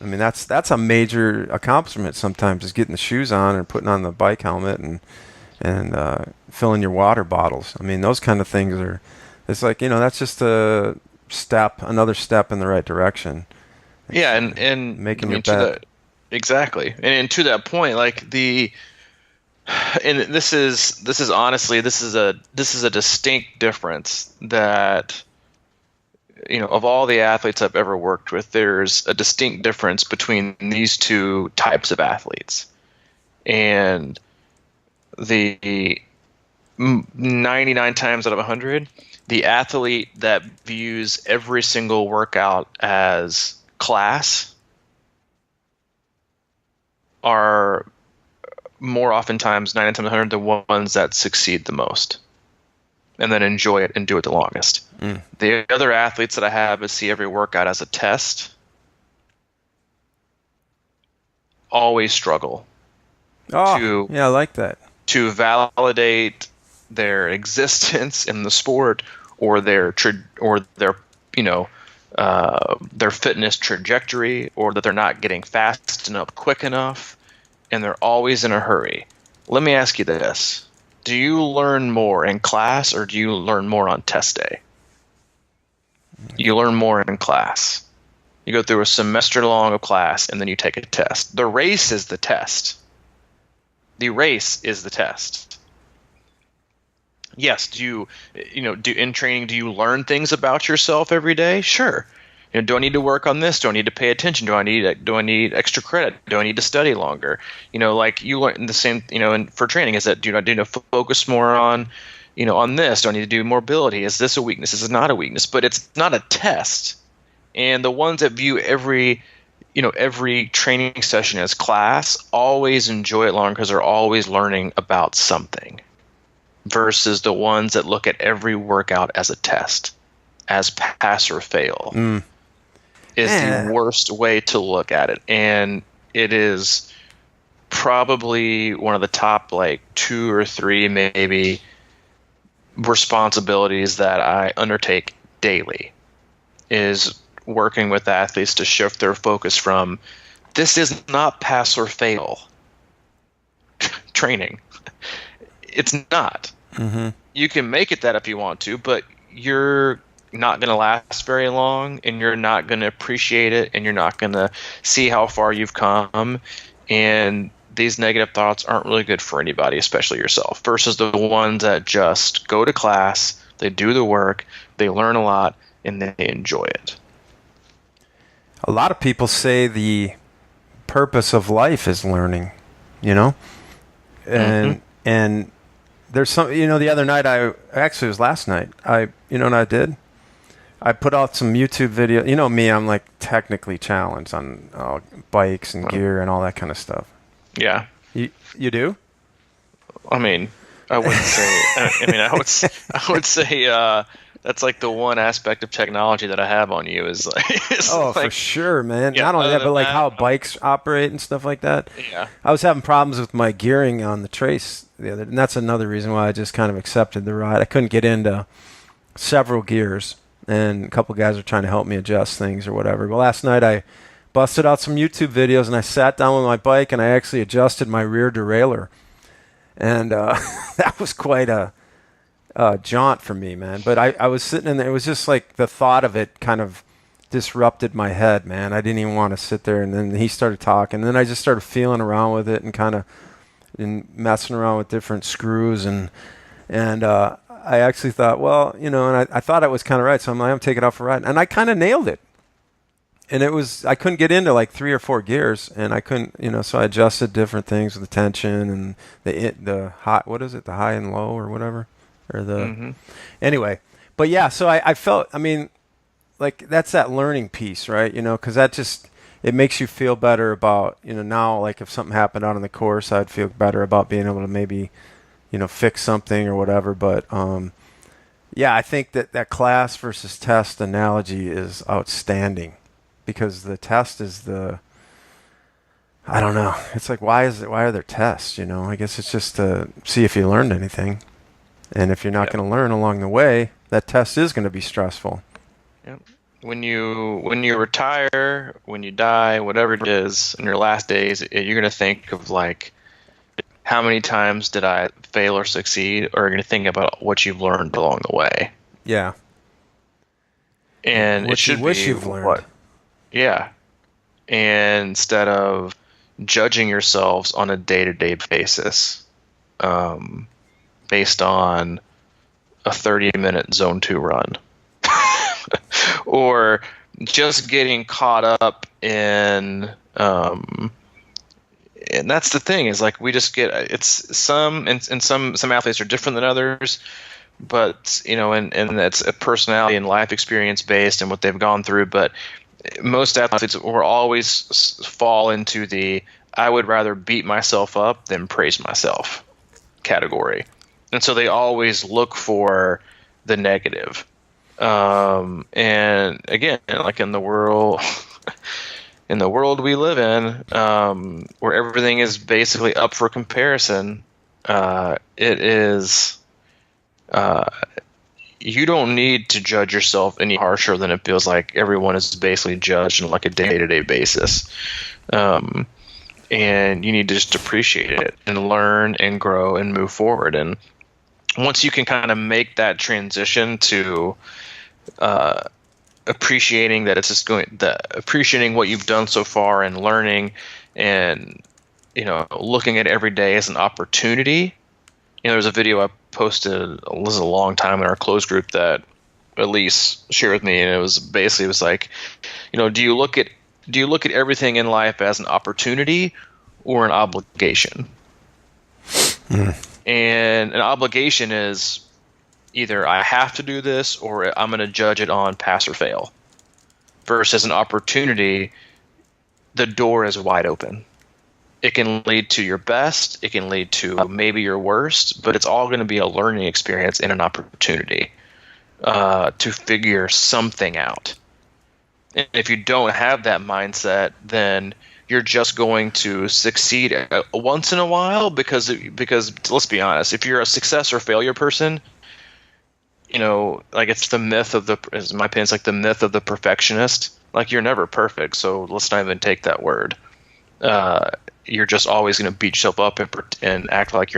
I mean, that's a major accomplishment sometimes, is getting the shoes on and putting on the bike helmet and filling your water bottles. I mean, those kind of things it's like, you know, that's just another step in the right direction. Yeah, and making your bed. Exactly. And to that point, like and this is honestly, this is a distinct difference that, of all the athletes I've ever worked with, there's a distinct difference between these two types of athletes. And the 99 times out of 100, the athlete that views every single workout as class are more oftentimes, 9 times out of 100, the ones that succeed the most and then enjoy it and do it the longest. The other athletes that I have that see every workout as a test always struggle I like that. To validate their existence in the sport or their fitness trajectory, or that they're not getting fast enough, quick enough, and they're always in a hurry. Let me ask you this. Do you learn more in class or do you learn more on test day? You learn more in class. You go through a semester long of class and then you take a test. The race is the test. The race is the test. Yes, in training, do you learn things about yourself every day? Sure. Do I need to work on this? Do I need to pay attention? Do I need extra credit? Do I need to study longer? Like you learn the same. And for training, is that do I need to focus more on, on this? Do I need to do mobility? Is this a weakness? Is it not a weakness? But it's not a test. And the ones that view every training session as class always enjoy it longer because they're always learning about something. Versus the ones that look at every workout as a test, as pass or fail, is the worst way to look at it. And it is probably one of the top 2 or 3 maybe responsibilities that I undertake daily, is working with athletes to shift their focus from this is not pass or fail training. It's not. Mm-hmm. You can make it that if you want to, but you're not going to last very long, and you're not going to appreciate it, and you're not going to see how far you've come. And these negative thoughts aren't really good for anybody, especially yourself, versus the ones that just go to class, they do the work, they learn a lot, and they enjoy it. A lot of people say the purpose of life is learning, and there's some, the other night, it was last night, what I did? I put out some YouTube video. You know me, I'm technically challenged on bikes and gear and all that kind of stuff. Yeah. You do? I mean, I wouldn't say, I would say, that's the one aspect of technology that I have on you is for sure, man. Yeah, not only that, but how bikes operate and stuff like that. Yeah. I was having problems with my gearing on the Trace and that's another reason why I just kind of accepted the ride. I couldn't get into several gears, and a couple guys were trying to help me adjust things or whatever. Well, last night I busted out some YouTube videos and I sat down with my bike and I actually adjusted my rear derailleur, and that was quite a jaunt for me, man. But I was sitting in there. It was just the thought of it kind of disrupted my head, man. I didn't even want to sit there. And then he started talking. And then I just started feeling around with it and kind of messing around with different screws. And I actually thought, well, and I thought I was kind of right. So I'm going to take it out for a ride. And I kind of nailed it. And I couldn't get into 3 or 4 gears, and I couldn't, so I adjusted different things with the tension and the high, what is it? The high and low or whatever. Or anyway, but yeah, so I felt, that's that learning piece, right? Because that just, it makes you feel better about, now, if something happened out on the course, I'd feel better about being able to maybe, fix something or whatever. But yeah, I think that class versus test analogy is outstanding, because the test is I don't know. It's why are there tests? I guess it's just to see if you learned anything. And if you're not going to learn along the way, that test is going to be stressful. Yep. When you retire, when you die, whatever it is, in your last days, you're going to think of how many times did I fail or succeed, or you're going to think about what you've learned along the way. Yeah. And what it should you wish be you've learned. Yeah. And instead of judging yourselves on a day-to-day basis, based on a 30-minute zone 2 run, or just getting caught up in, and that's the thing, is like we just get, it's some athletes are different than others, but and that's a personality and life experience based and what they've gone through. But most athletes will always fall into the I would rather beat myself up than praise myself category. And so they always look for the negative. And again, like in the world we live in, where everything is basically up for comparison, it is, you don't need to judge yourself any harsher than it feels like everyone is basically judged on like a day-to-day basis. And you need to just appreciate it and learn and grow and move forward. And once you can kind of make that transition to appreciating that it's just appreciating what you've done so far and learning and, looking at every day as an opportunity. There's a video I posted, this is a long time in our closed group that Elise shared with me, and it was like, do you look at everything in life as an opportunity or an obligation? And an obligation is either I have to do this or I'm going to judge it on pass or fail. Versus an opportunity, the door is wide open. It can lead to your best, it can lead to maybe your worst, but it's all going to be a learning experience and an opportunity to figure something out. And if you don't have that mindset, then you're just going to succeed once in a while because let's be honest, if you're a success or failure person, like it's the myth of in my opinion, it's like the myth of the perfectionist. Like you're never perfect, so let's not even take that word. You're just always going to beat yourself up and act like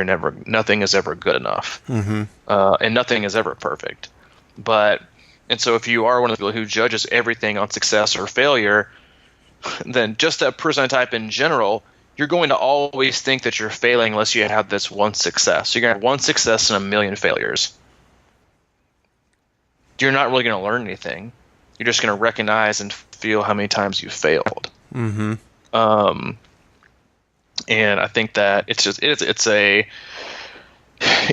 nothing is ever good enough. Mm-hmm. And nothing is ever perfect. And so if you are one of the people who judges everything on success or failure, then just that person type in general, you're going to always think that you're failing unless you have this one success. So you're going to have one success and a million failures. You're not really going to learn anything. You're just going to recognize and feel how many times you failed. Mm-hmm. And I think that it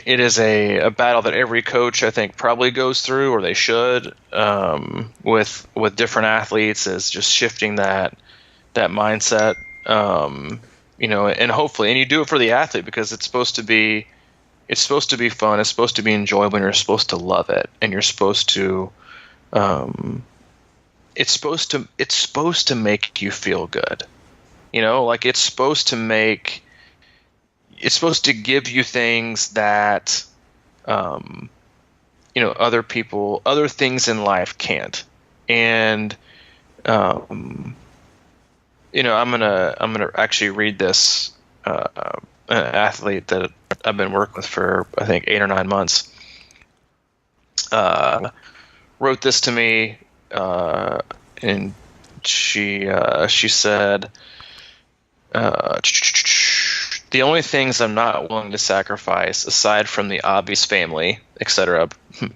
is a battle that every coach, I think, probably goes through, or they should, with different athletes, is just shifting that mindset, and hopefully, and you do it for the athlete because it's supposed to be fun, it's supposed to be enjoyable, and you're supposed to love it, and you're supposed to, it's supposed to make you feel good. Like it's supposed to give you things that, other things in life can't. And, I'm gonna actually read this, an athlete that I've been working with for, I think, 8 or 9 months, wrote this to me, and she said, the only things I'm not willing to sacrifice, aside from the obvious family, etc.,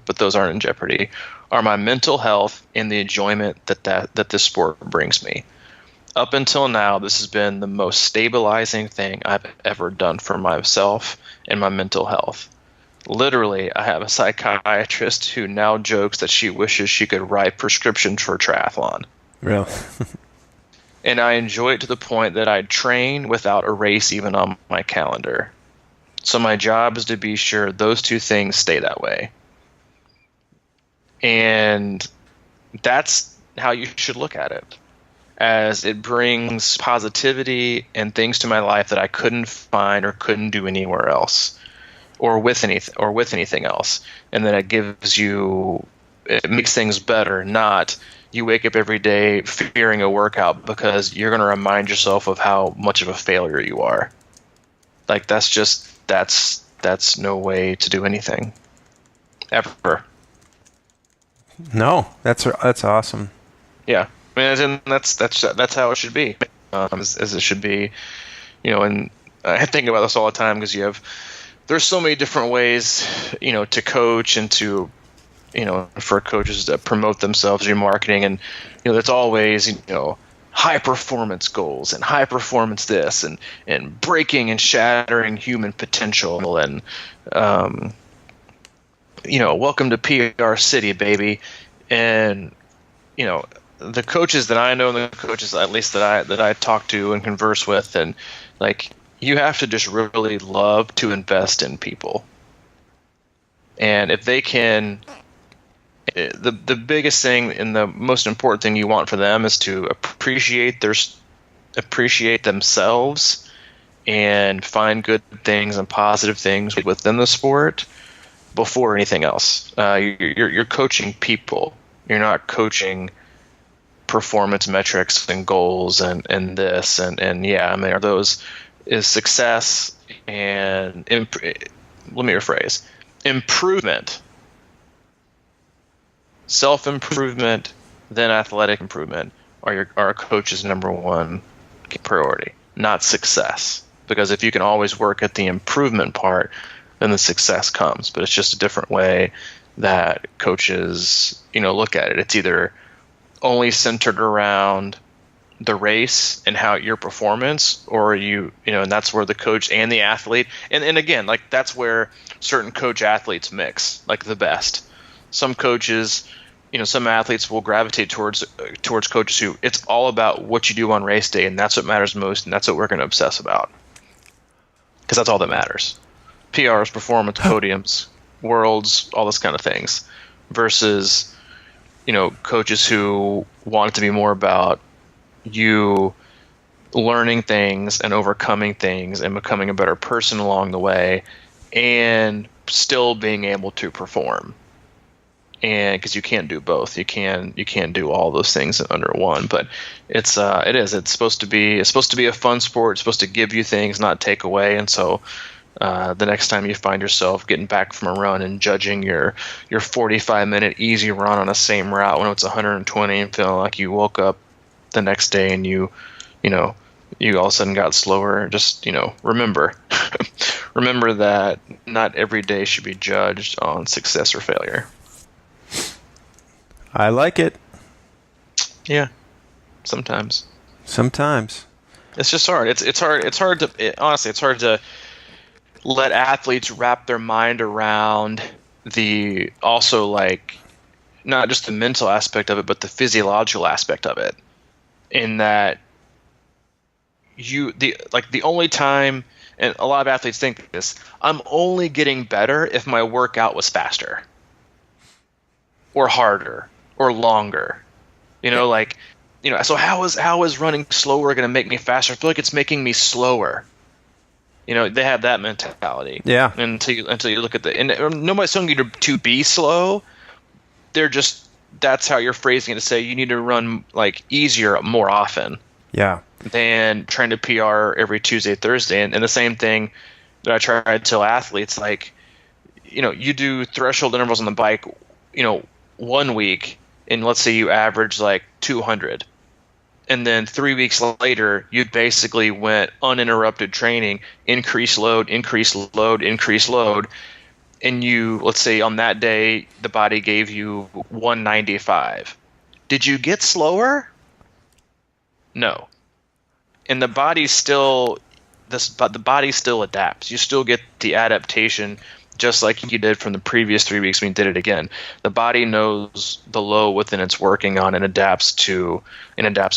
but those aren't in jeopardy, are my mental health and the enjoyment that this sport brings me. Up until now, this has been the most stabilizing thing I've ever done for myself and my mental health. Literally, I have a psychiatrist who now jokes that she wishes she could write prescriptions for triathlon. Really? And I enjoy it to the point that I train without a race even on my calendar. So my job is to be sure those two things stay that way. And that's how you should look at it, as it brings positivity and things to my life that I couldn't find or couldn't do anywhere else, or with anything else. And then it makes things better, not you wake up every day fearing a workout because you're going to remind yourself of how much of a failure you are. Like that's no way to do anything ever. No, that's awesome. Yeah. I mean, that's how it should be. as it should be. And I think about this all the time because there's so many different ways, to coach and to, for coaches to promote themselves, your marketing, and that's always high performance goals and high performance this and breaking and shattering human potential and welcome to PR City, baby. And the coaches that I know and the coaches at least that I talk to and converse with, and like, you have to just really love to invest in people. And if they can, the biggest thing and the most important thing you want for them is to appreciate themselves and find good things and positive things within the sport before anything else. You're coaching people. You're not coaching performance metrics and goals and this and yeah. I mean, are those is success and let me rephrase: improvement, self-improvement, then athletic improvement are a coach's number one priority, not success. Because if you can always work at the improvement part, then the success comes. But it's just a different way that coaches, look at it. It's either only centered around the race and how your performance, or and that's where the coach and the athlete, and again, like, that's where certain coach athletes mix, like the best. Some coaches, some athletes will gravitate towards coaches who it's all about what you do on race day, and that's what matters most, and that's what we're going to obsess about, because that's all that matters. PRs, performance, podiums, worlds, all this kind of things, versus coaches who want it to be more about you learning things and overcoming things and becoming a better person along the way, and still being able to perform. And because you can't do both, you can't do all those things under one. But it's supposed to be a fun sport. It's supposed to give you things, not take away. And so the next time you find yourself getting back from a run and judging your 45-minute easy run on the same route when it's 120 and feeling like you woke up the next day and you all of a sudden got slower, just remember remember that not every day should be judged on success or failure. I like it. Yeah, sometimes it's just hard. It's hard to honestly, it's hard to let athletes wrap their mind around the also, like, not just the mental aspect of it, but the physiological aspect of it. In that the only time, and a lot of athletes think this, I'm only getting better if my workout was faster or harder or longer. So how is running slower going to make me faster? I feel like it's making me slower. They have that mentality. Yeah. Until you look at and nobody's telling you to be slow. They're just, that's how you're phrasing it, to say you need to run like easier more often. Yeah. Than trying to PR every Tuesday, Thursday. And the same thing that I try to tell athletes, like, you do threshold intervals on the bike, 1 week, and let's say you average like 200. And then 3 weeks later, you basically went uninterrupted training, increase load, increase load, increase load. And let's say on that day, the body gave you 195. Did you get slower? No. And the body still adapts. You still get the adaptation just like you did from the previous 3 weeks when you did it again. The body knows the low within it's working on and adapts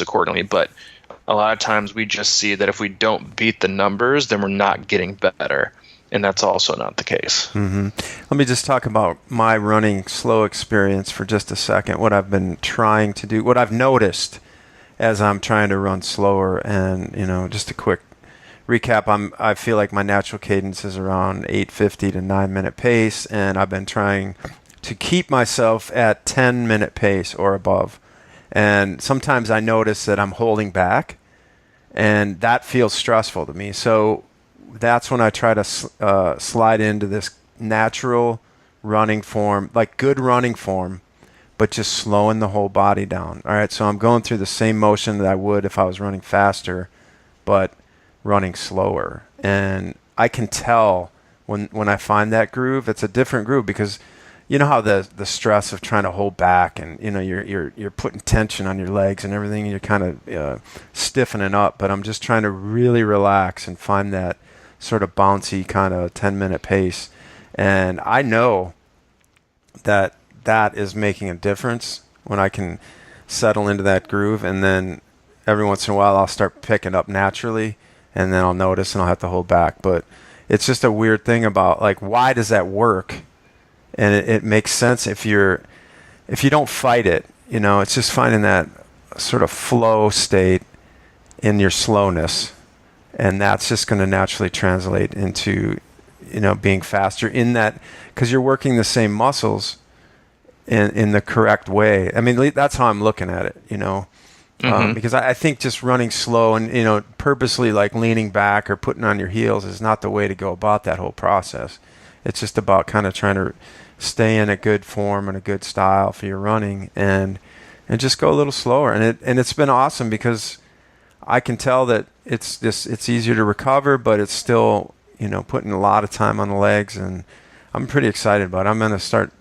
accordingly. But a lot of times we just see that if we don't beat the numbers, then we're not getting better. And that's also not the case. Mm-hmm. Let me just talk about my running slow experience for just a second, what I've been trying to do, what I've noticed as I'm trying to run slower. And, just a quick recap, I feel like my natural cadence is around 8:50 to 9-minute pace, and I've been trying to keep myself at 10-minute pace or above. And sometimes I notice that I'm holding back, and that feels stressful to me. So that's when I try to slide into this natural running form, like good running form, but just slowing the whole body down. All right, so I'm going through the same motion that I would if I was running faster, but running slower. And I can tell when I find that groove, it's a different groove, because you know how the stress of trying to hold back, and you know you're putting tension on your legs and everything, and you're kind of stiffening up. But I'm just trying to really relax and find that sort of bouncy kind of 10-minute pace. And I know that is making a difference when I can settle into that groove. And then every once in a while I'll start picking up naturally, and then I'll notice and I'll have to hold back. But it's just a weird thing about, like, why does that work? And it makes sense if you don't fight it. You know, it's just finding that sort of flow state in your slowness, and that's just going to naturally translate into, you know, being faster in that, because you're working the same muscles in the correct way. I mean, that's how I'm looking at it, you know. Because I think just running slow and, you know, purposely like leaning back or putting on your heels is not the way to go about that whole process. It's just about kind of trying to stay in a good form and a good style for your running, and just go a little slower. And it's been awesome, because I can tell that it's easier to recover, but it's still, you know, putting a lot of time on the legs, and I'm pretty excited about it. I'm going to start,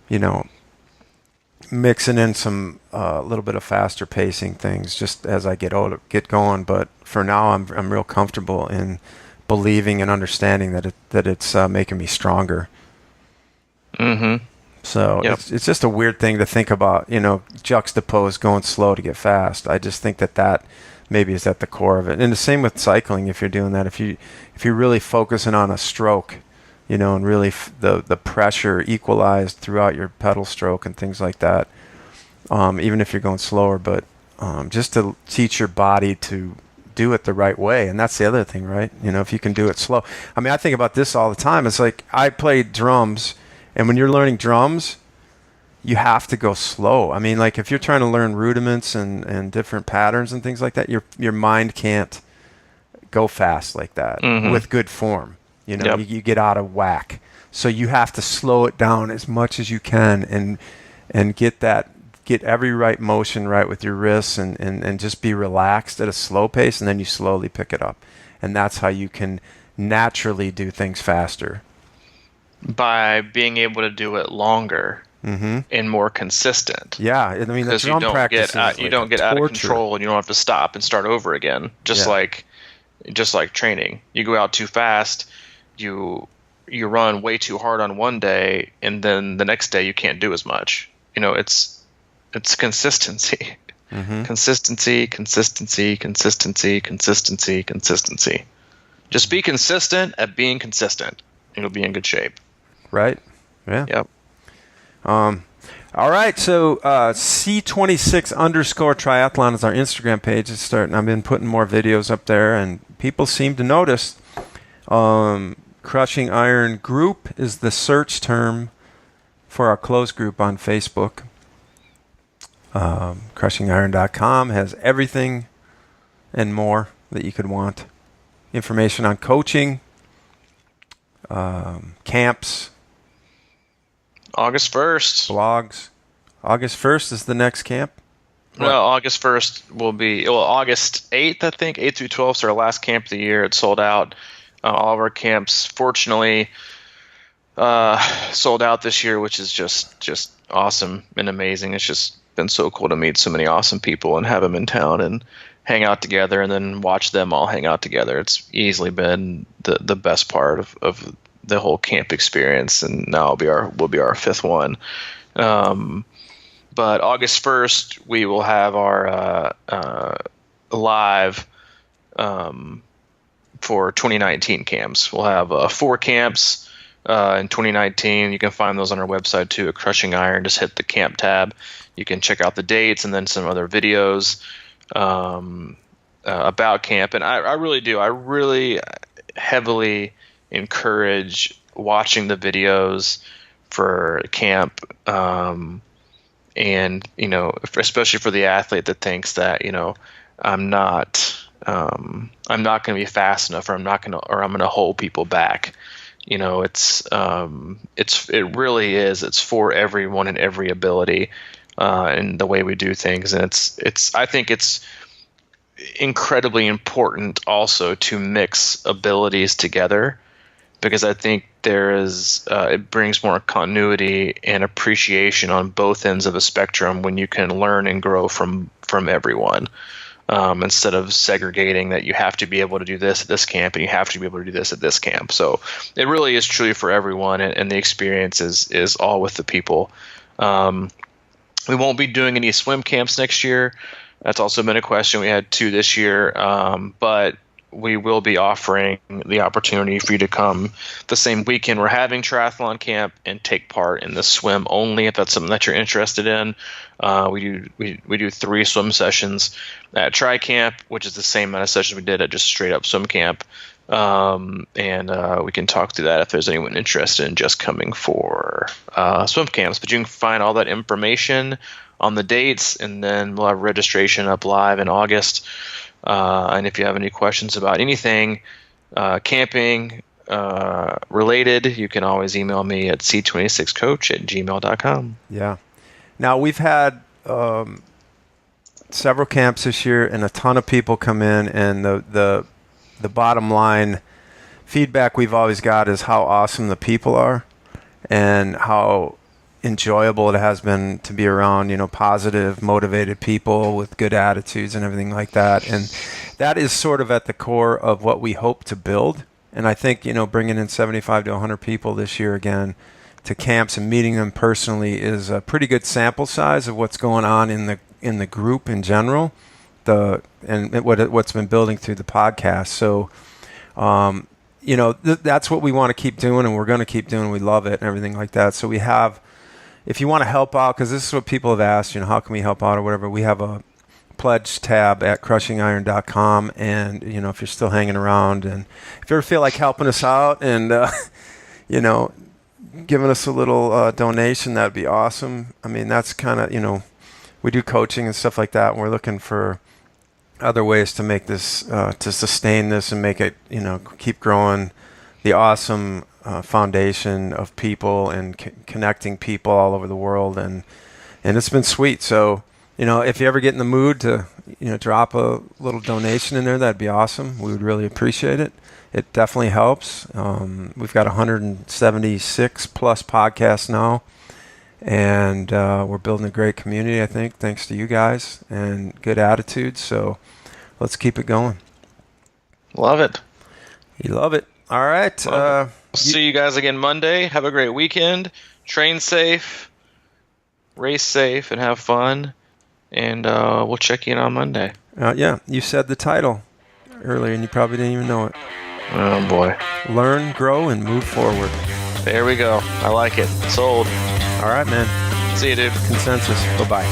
you know, mixing in some little bit of faster pacing things just as I get going. But for now, I'm real comfortable in believing and understanding that it's making me stronger. So Yep. it's just a weird thing to think about, you know, juxtapose going slow to get fast. I just think that maybe is at the core of it. And the same with cycling. If you're doing that, if you're really focusing on a stroke, you know, and really the pressure equalized throughout your pedal stroke and things like that, even if you're going slower, but just to teach your body to do it the right way. And that's the other thing, right? You know, if you can do it slow. I mean, I think about this all the time. It's like, I played drums, and when you're learning drums, you have to go slow. I mean, like, if you're trying to learn rudiments and different patterns and things like that, your mind can't go fast like that with good form. You know, you get out of whack. So you have to slow it down as much as you can, and get every right motion right with your wrists, and just be relaxed at a slow pace, and then you slowly pick it up. And that's how you can naturally do things faster. By being able to do it longer and more consistent. Yeah, I mean, the drum practice you don't get out of control, and you don't have to stop and start over again. Just like training, you go out too fast, you run way too hard on one day, and then the next day you can't do as much. You know, it's consistency. Consistency. Just be consistent at being consistent. You'll be in good shape. Right. Yeah. Yep. All right. So C26_triathlon is our Instagram page. It's starting. I've been putting more videos up there, and people seem to notice. Crushing Iron Group is the search term for our closed group on Facebook. CrushingIron.com has everything and more that you could want. Information on coaching, camps, August 1st. blogs. August 1st is the next camp? No, August 1st will be, August 8th, I think. 8th through 12th is our last camp of the year. It's sold out. All of our camps, fortunately, sold out this year, which is just awesome and amazing. It's just been so cool to meet so many awesome people and have them in town and hang out together, and then watch them all hang out together. It's easily been the best part of the whole camp experience, and now will be our fifth one. But August 1st, we will have our live for 2019 camps. We'll have 4 camps in 2019. You can find those on our website too at Crushing Iron. Just hit the camp tab. You can check out the dates and then some other videos about camp. And I really do. I really heavily encourage watching the videos for camp. And, you know, especially for the athlete that thinks that, you know, I'm not going to be fast enough, or I'm going to hold people back. it really is. It's for everyone and every ability, and the way we do things. And I think it's incredibly important also to mix abilities together, because I think it brings more continuity and appreciation on both ends of a spectrum when you can learn and grow from everyone. Instead of segregating that you have to be able to do this at this camp and you have to be able to do this at this camp. So it really is truly for everyone, and the experience is all with the people. We won't be doing any swim camps next year. That's also been a question. We had 2 this year, but we will be offering the opportunity for you to come the same weekend we're having triathlon camp and take part in the swim only, if that's something that you're interested in. We do 3 swim sessions at Tri Camp, which is the same amount of sessions we did at just straight up swim camp. And we can talk through that if there's anyone interested in just coming for swim camps. But you can find all that information on the dates, and then we'll have registration up live in August. And if you have any questions about anything camping related, you can always email me at c26coach@gmail.com. Yeah. Now, we've had several camps this year, and a ton of people come in, and the bottom line feedback we've always got is how awesome the people are and how enjoyable it has been to be around, positive, motivated people with good attitudes and everything like that. And that is sort of at the core of what we hope to build. And I think, bringing in 75 to 100 people this year again to camps and meeting them personally is a pretty good sample size of what's going on in the group in general, and what's been building through the podcast. So, that's what we want to keep doing, and we're going to keep doing. We love it and everything like that. So we have, if you want to help out, because this is what people have asked, how can we help out or whatever, we have a pledge tab at crushingiron.com. And, if you're still hanging around, and if you ever feel like helping us out and, giving us a little donation, that'd be awesome. I mean, that's kind of, we do coaching and stuff like that, and we're looking for other ways to make this, to sustain this and make it, keep growing the awesome foundation of people and connecting people all over the world, and it's been sweet. So if you ever get in the mood to drop a little donation in there, that'd be awesome. We would really appreciate it. It definitely helps. We've got 176 plus podcasts now, and we're building a great community, I think, thanks to you guys and good attitudes. So let's keep it going. Love it. You love it. All right. See you guys again Monday. Have a great weekend. Train safe, race safe, and have fun. And we'll check in on Monday. Yeah, you said the title earlier, and you probably didn't even know it. Oh, boy. Learn, grow, and move forward. There we go. I like it. Sold. All right, man. See you, dude. Consensus. Bye-bye.